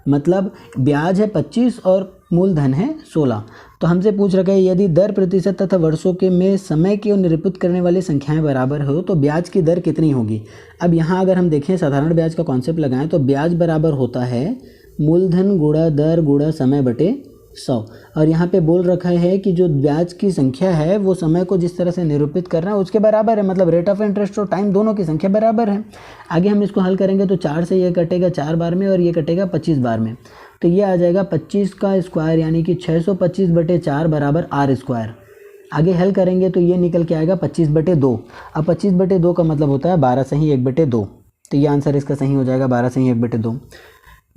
मतलब ब्याज है 25 और मूलधन है 16। तो हमसे पूछ रखा है यदि दर प्रतिशत तथा वर्षों के में समय की निरूपित करने वाली संख्याएं बराबर हो तो ब्याज की दर कितनी होगी। अब यहाँ अगर हम देखें साधारण ब्याज का कॉन्सेप्ट लगाएं तो ब्याज बराबर होता है मूलधन गुणा दर गुणा समय बटे 100। और यहाँ पे बोल रखा है कि जो ब्याज की संख्या है वो समय को जिस तरह से निरूपित कर रहा है उसके बराबर है, मतलब रेट ऑफ इंटरेस्ट और टाइम दोनों की संख्या बराबर है। आगे हम इसको हल करेंगे तो 4 से ये कटेगा 4 बार में और ये कटेगा 25 बार में, तो ये आ जाएगा 25 का स्क्वायर यानी कि 625/4 बराबर r²। आगे हल करेंगे तो ये निकल के आएगा 25/2। अब 25/2 का मतलब होता है 12 सही 1/2, तो ये आंसर इसका सही हो जाएगा 12 सही 1/2।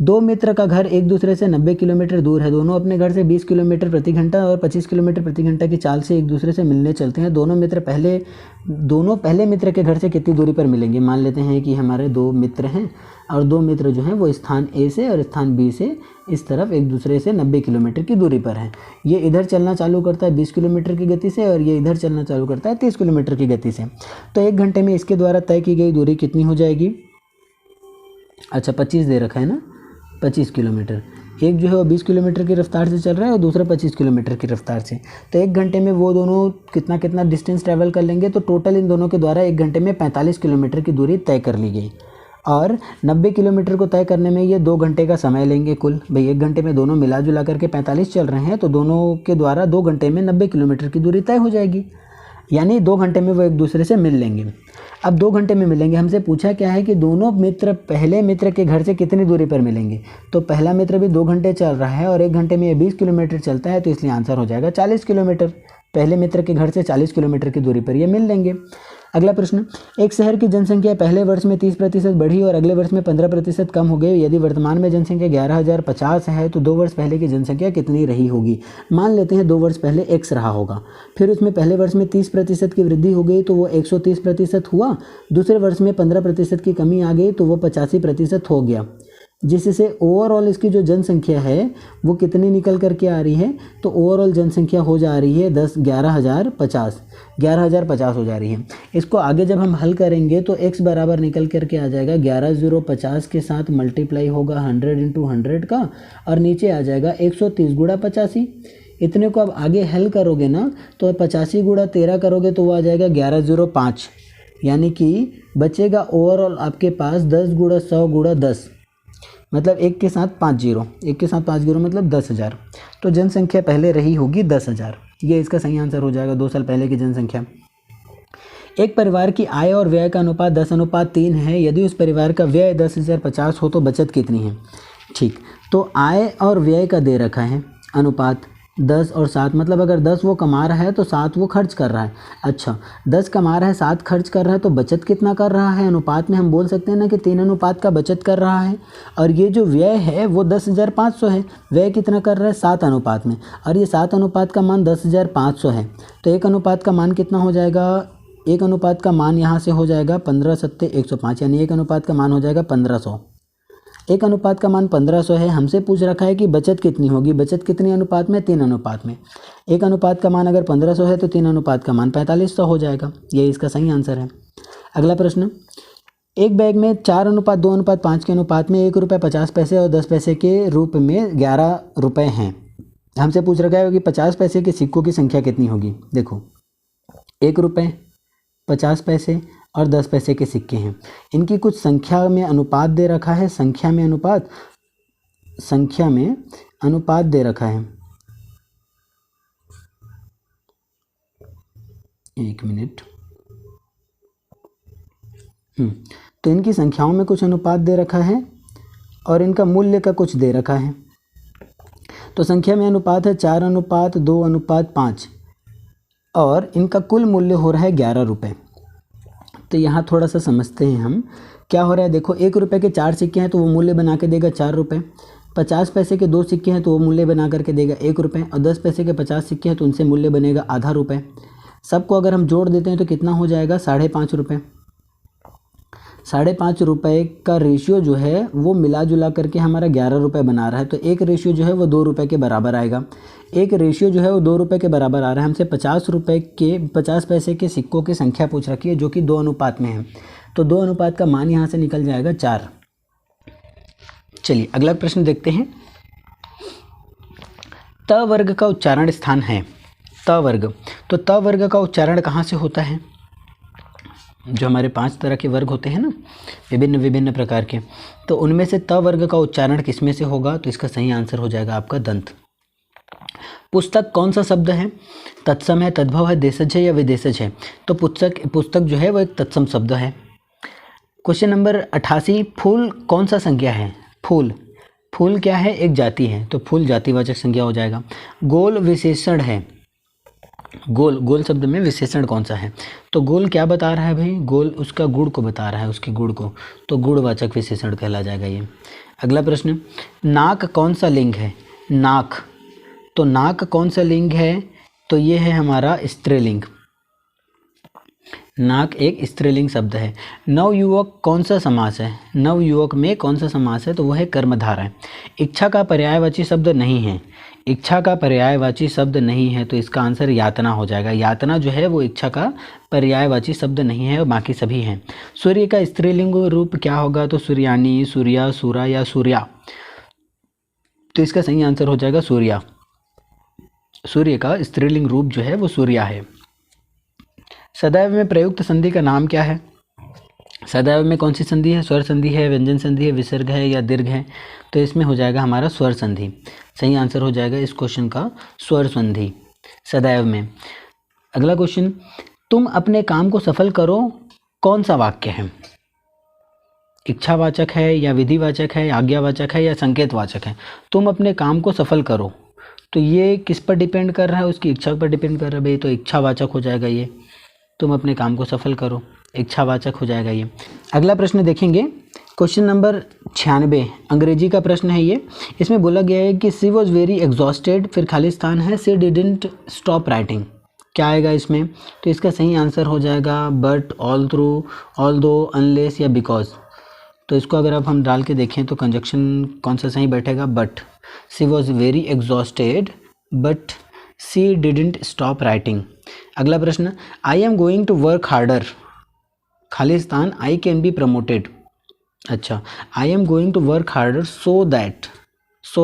दो मित्र का घर एक दूसरे से 90 किलोमीटर दूर है। दोनों अपने घर से 20 किलोमीटर प्रति घंटा और 25 किलोमीटर प्रति घंटा की चाल से एक दूसरे से मिलने चलते हैं। दोनों पहले मित्र के घर से कितनी दूरी पर मिलेंगे। मान लेते हैं कि हमारे 2 मित्र हैं और 2 मित्र जो हैं वो स्थान ए से और स्थान बी से इस तरफ एक दूसरे से 90 किलोमीटर की दूरी पर हैं। ये इधर चलना चालू करता है 20 किलोमीटर की गति से और ये इधर चलना चालू करता है 30 किलोमीटर की गति से। तो 1 घंटे में इसके द्वारा तय की गई दूरी कितनी हो जाएगी। अच्छा 25 दे रखा है ना, 25 किलोमीटर। एक जो है वो 20 किलोमीटर की रफ्तार से चल रहा है और दूसरा 25 किलोमीटर की रफ्तार से। तो 1 घंटे में वो दोनों कितना डिस्टेंस ट्रैवल कर लेंगे। तो टोटल इन दोनों के द्वारा 1 घंटे में 45 किलोमीटर की दूरी तय कर ली गई और 90 किलोमीटर को तय करने में ये 2 घंटे का समय लेंगे कुल। भाई 1 घंटे में दोनों मिला जुला करके 45 चल रहे हैं तो दोनों के द्वारा 2 घंटे में 90 किलोमीटर की दूरी तय हो जाएगी, यानी 2 घंटे में वो एक दूसरे से मिल लेंगे। अब 2 घंटे में मिलेंगे, हमसे पूछा क्या है कि दोनों मित्र पहले मित्र के घर से कितनी दूरी पर मिलेंगे। तो पहला मित्र भी 2 घंटे चल रहा है और 1 घंटे में ये 20 किलोमीटर चलता है, तो इसलिए आंसर हो जाएगा 40 किलोमीटर। पहले मित्र के घर से 40 किलोमीटर की दूरी पर ये मिल लेंगे। अगला प्रश्न। एक शहर की जनसंख्या पहले वर्ष में 30% बढ़ी और अगले वर्ष में 15% कम हो गई। यदि वर्तमान में जनसंख्या 11,050 है तो 2 वर्ष पहले की जनसंख्या कितनी रही होगी। मान लेते हैं 2 वर्ष पहले x रहा होगा, फिर उसमें पहले वर्ष में 30% की वृद्धि हो गई तो वो 130% हुआ। दूसरे वर्ष में 15% की कमी आ गई तो वो 85% हो गया, जिससे ओवरऑल इसकी जो जनसंख्या है वो कितनी निकल करके आ रही है। तो ओवरऑल जनसंख्या हो जा रही है 11,050 हो जा रही है। इसको आगे जब हम हल करेंगे तो x बराबर निकल करके आ जाएगा 11,050 के साथ मल्टीप्लाई होगा 100 × 100 का और नीचे आ जाएगा 130 × 85। इतने को आप आगे हल करोगे ना तो 85 गुणा 13 करोगे तो वो आ जाएगा 1105, यानी कि बचेगा ओवरऑल आपके पास 10 गुणा 100 गुणा 10, मतलब एक के साथ 5 जीरो, एक के साथ 5 जीरो मतलब 10,000। तो जनसंख्या पहले रही होगी 10,000, ये इसका सही आंसर हो जाएगा, 2 साल पहले की जनसंख्या। एक परिवार की आय और व्यय का अनुपात 10:3 है, यदि उस परिवार का व्यय 10,050 हो तो बचत कितनी है। ठीक, तो आय और व्यय का दे रखा है अनुपात 10 और 7, मतलब अगर 10 वो कमा रहा है तो 7 वो खर्च कर रहा है। अच्छा, 10 कमा रहा है 7 खर्च कर रहा है, तो बचत कितना कर रहा है, अनुपात में हम बोल सकते हैं ना कि 3 अनुपात का बचत कर रहा है। और ये जो व्यय है वो 10,500 है, व्यय कितना कर रहा है 7 अनुपात में, और ये 7 अनुपात का मान 10,500 है, तो 1 अनुपात का मान कितना हो जाएगा, 1 अनुपात का मान यहाँ से हो जाएगा 15 सत्ते 105, यानी 1 अनुपात का मान हो जाएगा 1500। 1 अनुपात का मान 1500 है, हमसे पूछ रखा है कि बचत कितनी होगी, बचत कितनी अनुपात में, 3 अनुपात में। 1 अनुपात का मान अगर 1500 है तो 3 अनुपात का मान 4500 हो जाएगा, ये इसका सही आंसर है। अगला प्रश्न, एक बैग में 4:2:5 के अनुपात में 1 रुपये 50 पैसे और 10 पैसे के रूप में 11 रुपये हैं। हमसे पूछ रखा है कि 50 पैसे के सिक्कों की संख्या कितनी होगी। देखो, 1 रुपये 50 पैसे और 10 पैसे के सिक्के हैं, इनकी कुछ संख्या में अनुपात दे रखा है, संख्या में अनुपात दे रखा है। एक मिनट, तो इनकी संख्याओं में कुछ अनुपात दे रखा है और इनका मूल्य का कुछ दे रखा है। तो संख्या में अनुपात है 4:2:5 और इनका कुल मूल्य हो रहा है 11 रुपये। तो यहाँ थोड़ा सा समझते हैं हम क्या हो रहा है। देखो, 1 रुपये के 4 सिक्के हैं तो वो मूल्य बना के देगा 4 रुपये, 50 पैसे के 2 सिक्के हैं तो वो मूल्य बना करके देगा 1 रुपये, और 10 पैसे के 50 सिक्के हैं तो उनसे मूल्य बनेगा आधा रुपये। सबको अगर हम जोड़ देते हैं तो कितना हो जाएगा, 5.5 रुपये। 5.5 रुपये का रेशियो जो है वो मिला जुला करके हमारा 11 रुपये बना रहा है, तो एक रेशियो जो है वो 2 रुपये के बराबर आएगा। एक रेशियो जो है वो 2 रुपये के बराबर आ रहा है। हमसे 50 पैसे के सिक्कों की संख्या पूछ रखी है जो कि 2 अनुपात में है, तो 2 अनुपात का मान यहाँ से निकल जाएगा 4। चलिए अगला प्रश्न देखते हैं। त वर्ग का उच्चारण स्थान है, त वर्ग, तो त वर्ग का उच्चारण कहाँ से होता है। जो हमारे 5 तरह के वर्ग होते हैं ना, विभिन्न प्रकार के, तो उनमें से त वर्ग का उच्चारण किसमें से होगा, तो इसका सही आंसर हो जाएगा आपका दंत। पुस्तक कौन सा शब्द है, तत्सम है, तद्भव है, देशज है या विदेशज है, तो पुस्तक जो है वो एक तत्सम शब्द है। क्वेश्चन नंबर 88, फूल कौन सा संज्ञा है, फूल क्या है, एक जाति है, तो फूल जातिवाचक संज्ञा हो जाएगा। गोल विशेषण है, गोल शब्द में विशेषण कौन सा है, तो गोल क्या बता रहा है भाई, गोल उसका गुण को बता रहा है, उसके गुण को, तो गुणवाचक विशेषण कहला जाएगा ये। अगला प्रश्न, नाक कौन सा लिंग है, नाक, तो नाक कौन सा लिंग है, तो ये है हमारा स्त्रीलिंग, नाक एक स्त्रीलिंग शब्द है। नवयुवक कौन सा समास है, नवयुवक में कौन सा समास है, तो वह है कर्मधारय है। इच्छा का पर्यायवाची शब्द नहीं है, इच्छा का पर्यायवाची शब्द नहीं है, तो इसका आंसर यातना हो जाएगा। यातना जो है वो इच्छा का पर्यायवाची शब्द नहीं है और बाकी सभी हैं। सूर्य का स्त्रीलिंग रूप क्या होगा, तो सूर्यानी, सूर्या, सूरा या सूर्या, तो इसका सही आंसर हो जाएगा सूर्या। सूर्य का स्त्रीलिंग रूप जो है वो सूर्या है। सदैव में प्रयुक्त संधि का नाम क्या है, सदैव में कौन सी संधि है, स्वर संधि है, व्यंजन संधि है, विसर्ग है या दीर्घ है, तो इसमें हो जाएगा हमारा स्वर संधि। सही आंसर हो जाएगा इस क्वेश्चन का स्वर संधि, सदैव में। अगला क्वेश्चन, तुम अपने काम को सफल करो कौन सा वाक्य है, इच्छावाचक है या विधिवाचक है, आज्ञावाचक है या संकेतवाचक है। तुम अपने काम को सफल करो, तो ये किस पर डिपेंड कर रहा है, उसकी इच्छा पर डिपेंड कर रहा है भाई, तो इच्छावाचक हो जाएगा ये। तुम अपने काम को सफल करो, इच्छावाचक हो जाएगा ये। अगला प्रश्न देखेंगे, क्वेश्चन नंबर 96, अंग्रेजी का प्रश्न है ये। इसमें बोला गया है कि सी वॉज वेरी एग्जॉस्टेड, फिर खाली स्थान है, सी डिडंट स्टॉप राइटिंग, क्या आएगा इसमें, तो इसका सही आंसर हो जाएगा बट, ऑल थ्रू, ऑल दो, अनलेस या बिकॉज। तो इसको अगर अब हम डाल के देखें तो कंजक्शन कौन सा सही बैठेगा, but. She was very exhausted but she didn't stop writing. अगला प्रश्न, I am going to work harder, खाली स्थान, आई कैन बी प्रमोटेड। अच्छा, I am going to work harder so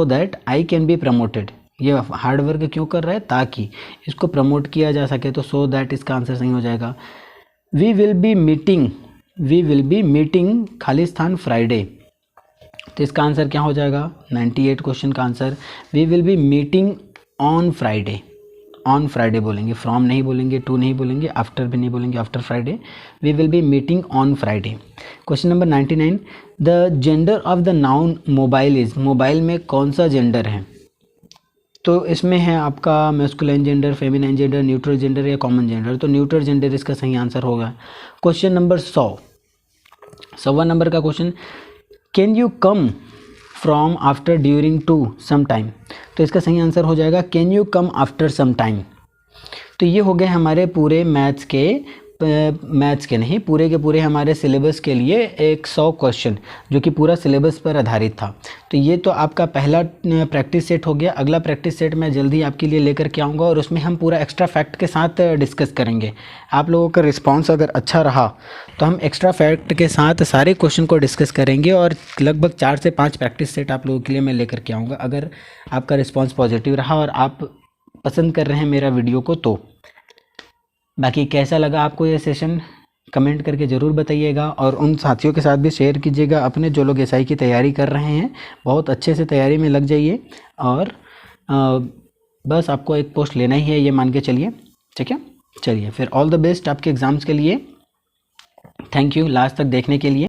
that I can be promoted, ये hard work क्यों कर रहा है, ताकि इसको प्रमोट किया जा सके, तो सो दैट इसका आंसर सही हो जाएगा। We will be meeting Khalistan Friday, तो इसका आंसर क्या हो जाएगा, 98 क्वेश्चन का answer we will be meeting on Friday. On Friday बोलेंगे, फ्रॉम नहीं बोलेंगे, टू नहीं बोलेंगे, आफ्टर भी नहीं बोलेंगे, after Friday, we will be meeting on Friday. Question number 99, the gender of the noun mobile is, mobile में कौन सा जेंडर है, तो इसमें है आपका masculine gender, feminine gender, neutral gender या कॉमन जेंडर, तो न्यूट्रल जेंडर इसका सही आंसर होगा। क्वेश्चन नंबर 100 नंबर का question, can you come from after during to some time, तो इसका सही आंसर हो जाएगा can you come after some time. तो ये हो गए हमारे पूरे मैथ्स के नहीं, पूरे के पूरे हमारे सिलेबस के लिए 100 क्वेश्चन जो कि पूरा सिलेबस पर आधारित था। तो ये तो आपका पहला प्रैक्टिस सेट हो गया। अगला प्रैक्टिस सेट मैं जल्दी आपके लिए लेकर के आऊँगा और उसमें हम पूरा एक्स्ट्रा फैक्ट के साथ डिस्कस करेंगे। आप लोगों का रिस्पांस अगर अच्छा रहा तो हम एक्स्ट्रा फैक्ट के साथ सारे क्वेश्चन को डिस्कस करेंगे और लगभग 4 से 5 प्रैक्टिस सेट आप लोगों के लिए मैं लेकर के आऊँगा। अगर आपका रिस्पॉन्स पॉजिटिव रहा और आप पसंद कर रहे हैं मेरा वीडियो को, तो बाकी कैसा लगा आपको ये सेशन कमेंट करके ज़रूर बताइएगा और उन साथियों के साथ भी शेयर कीजिएगा अपने जो लोग एसआई की तैयारी कर रहे हैं। बहुत अच्छे से तैयारी में लग जाइए और बस आपको एक पोस्ट लेना ही है, ये मान के चलिए, ठीक है। चलिए फिर ऑल द बेस्ट आपके एग्ज़ाम्स के लिए। थैंक यू लास्ट तक देखने के लिए।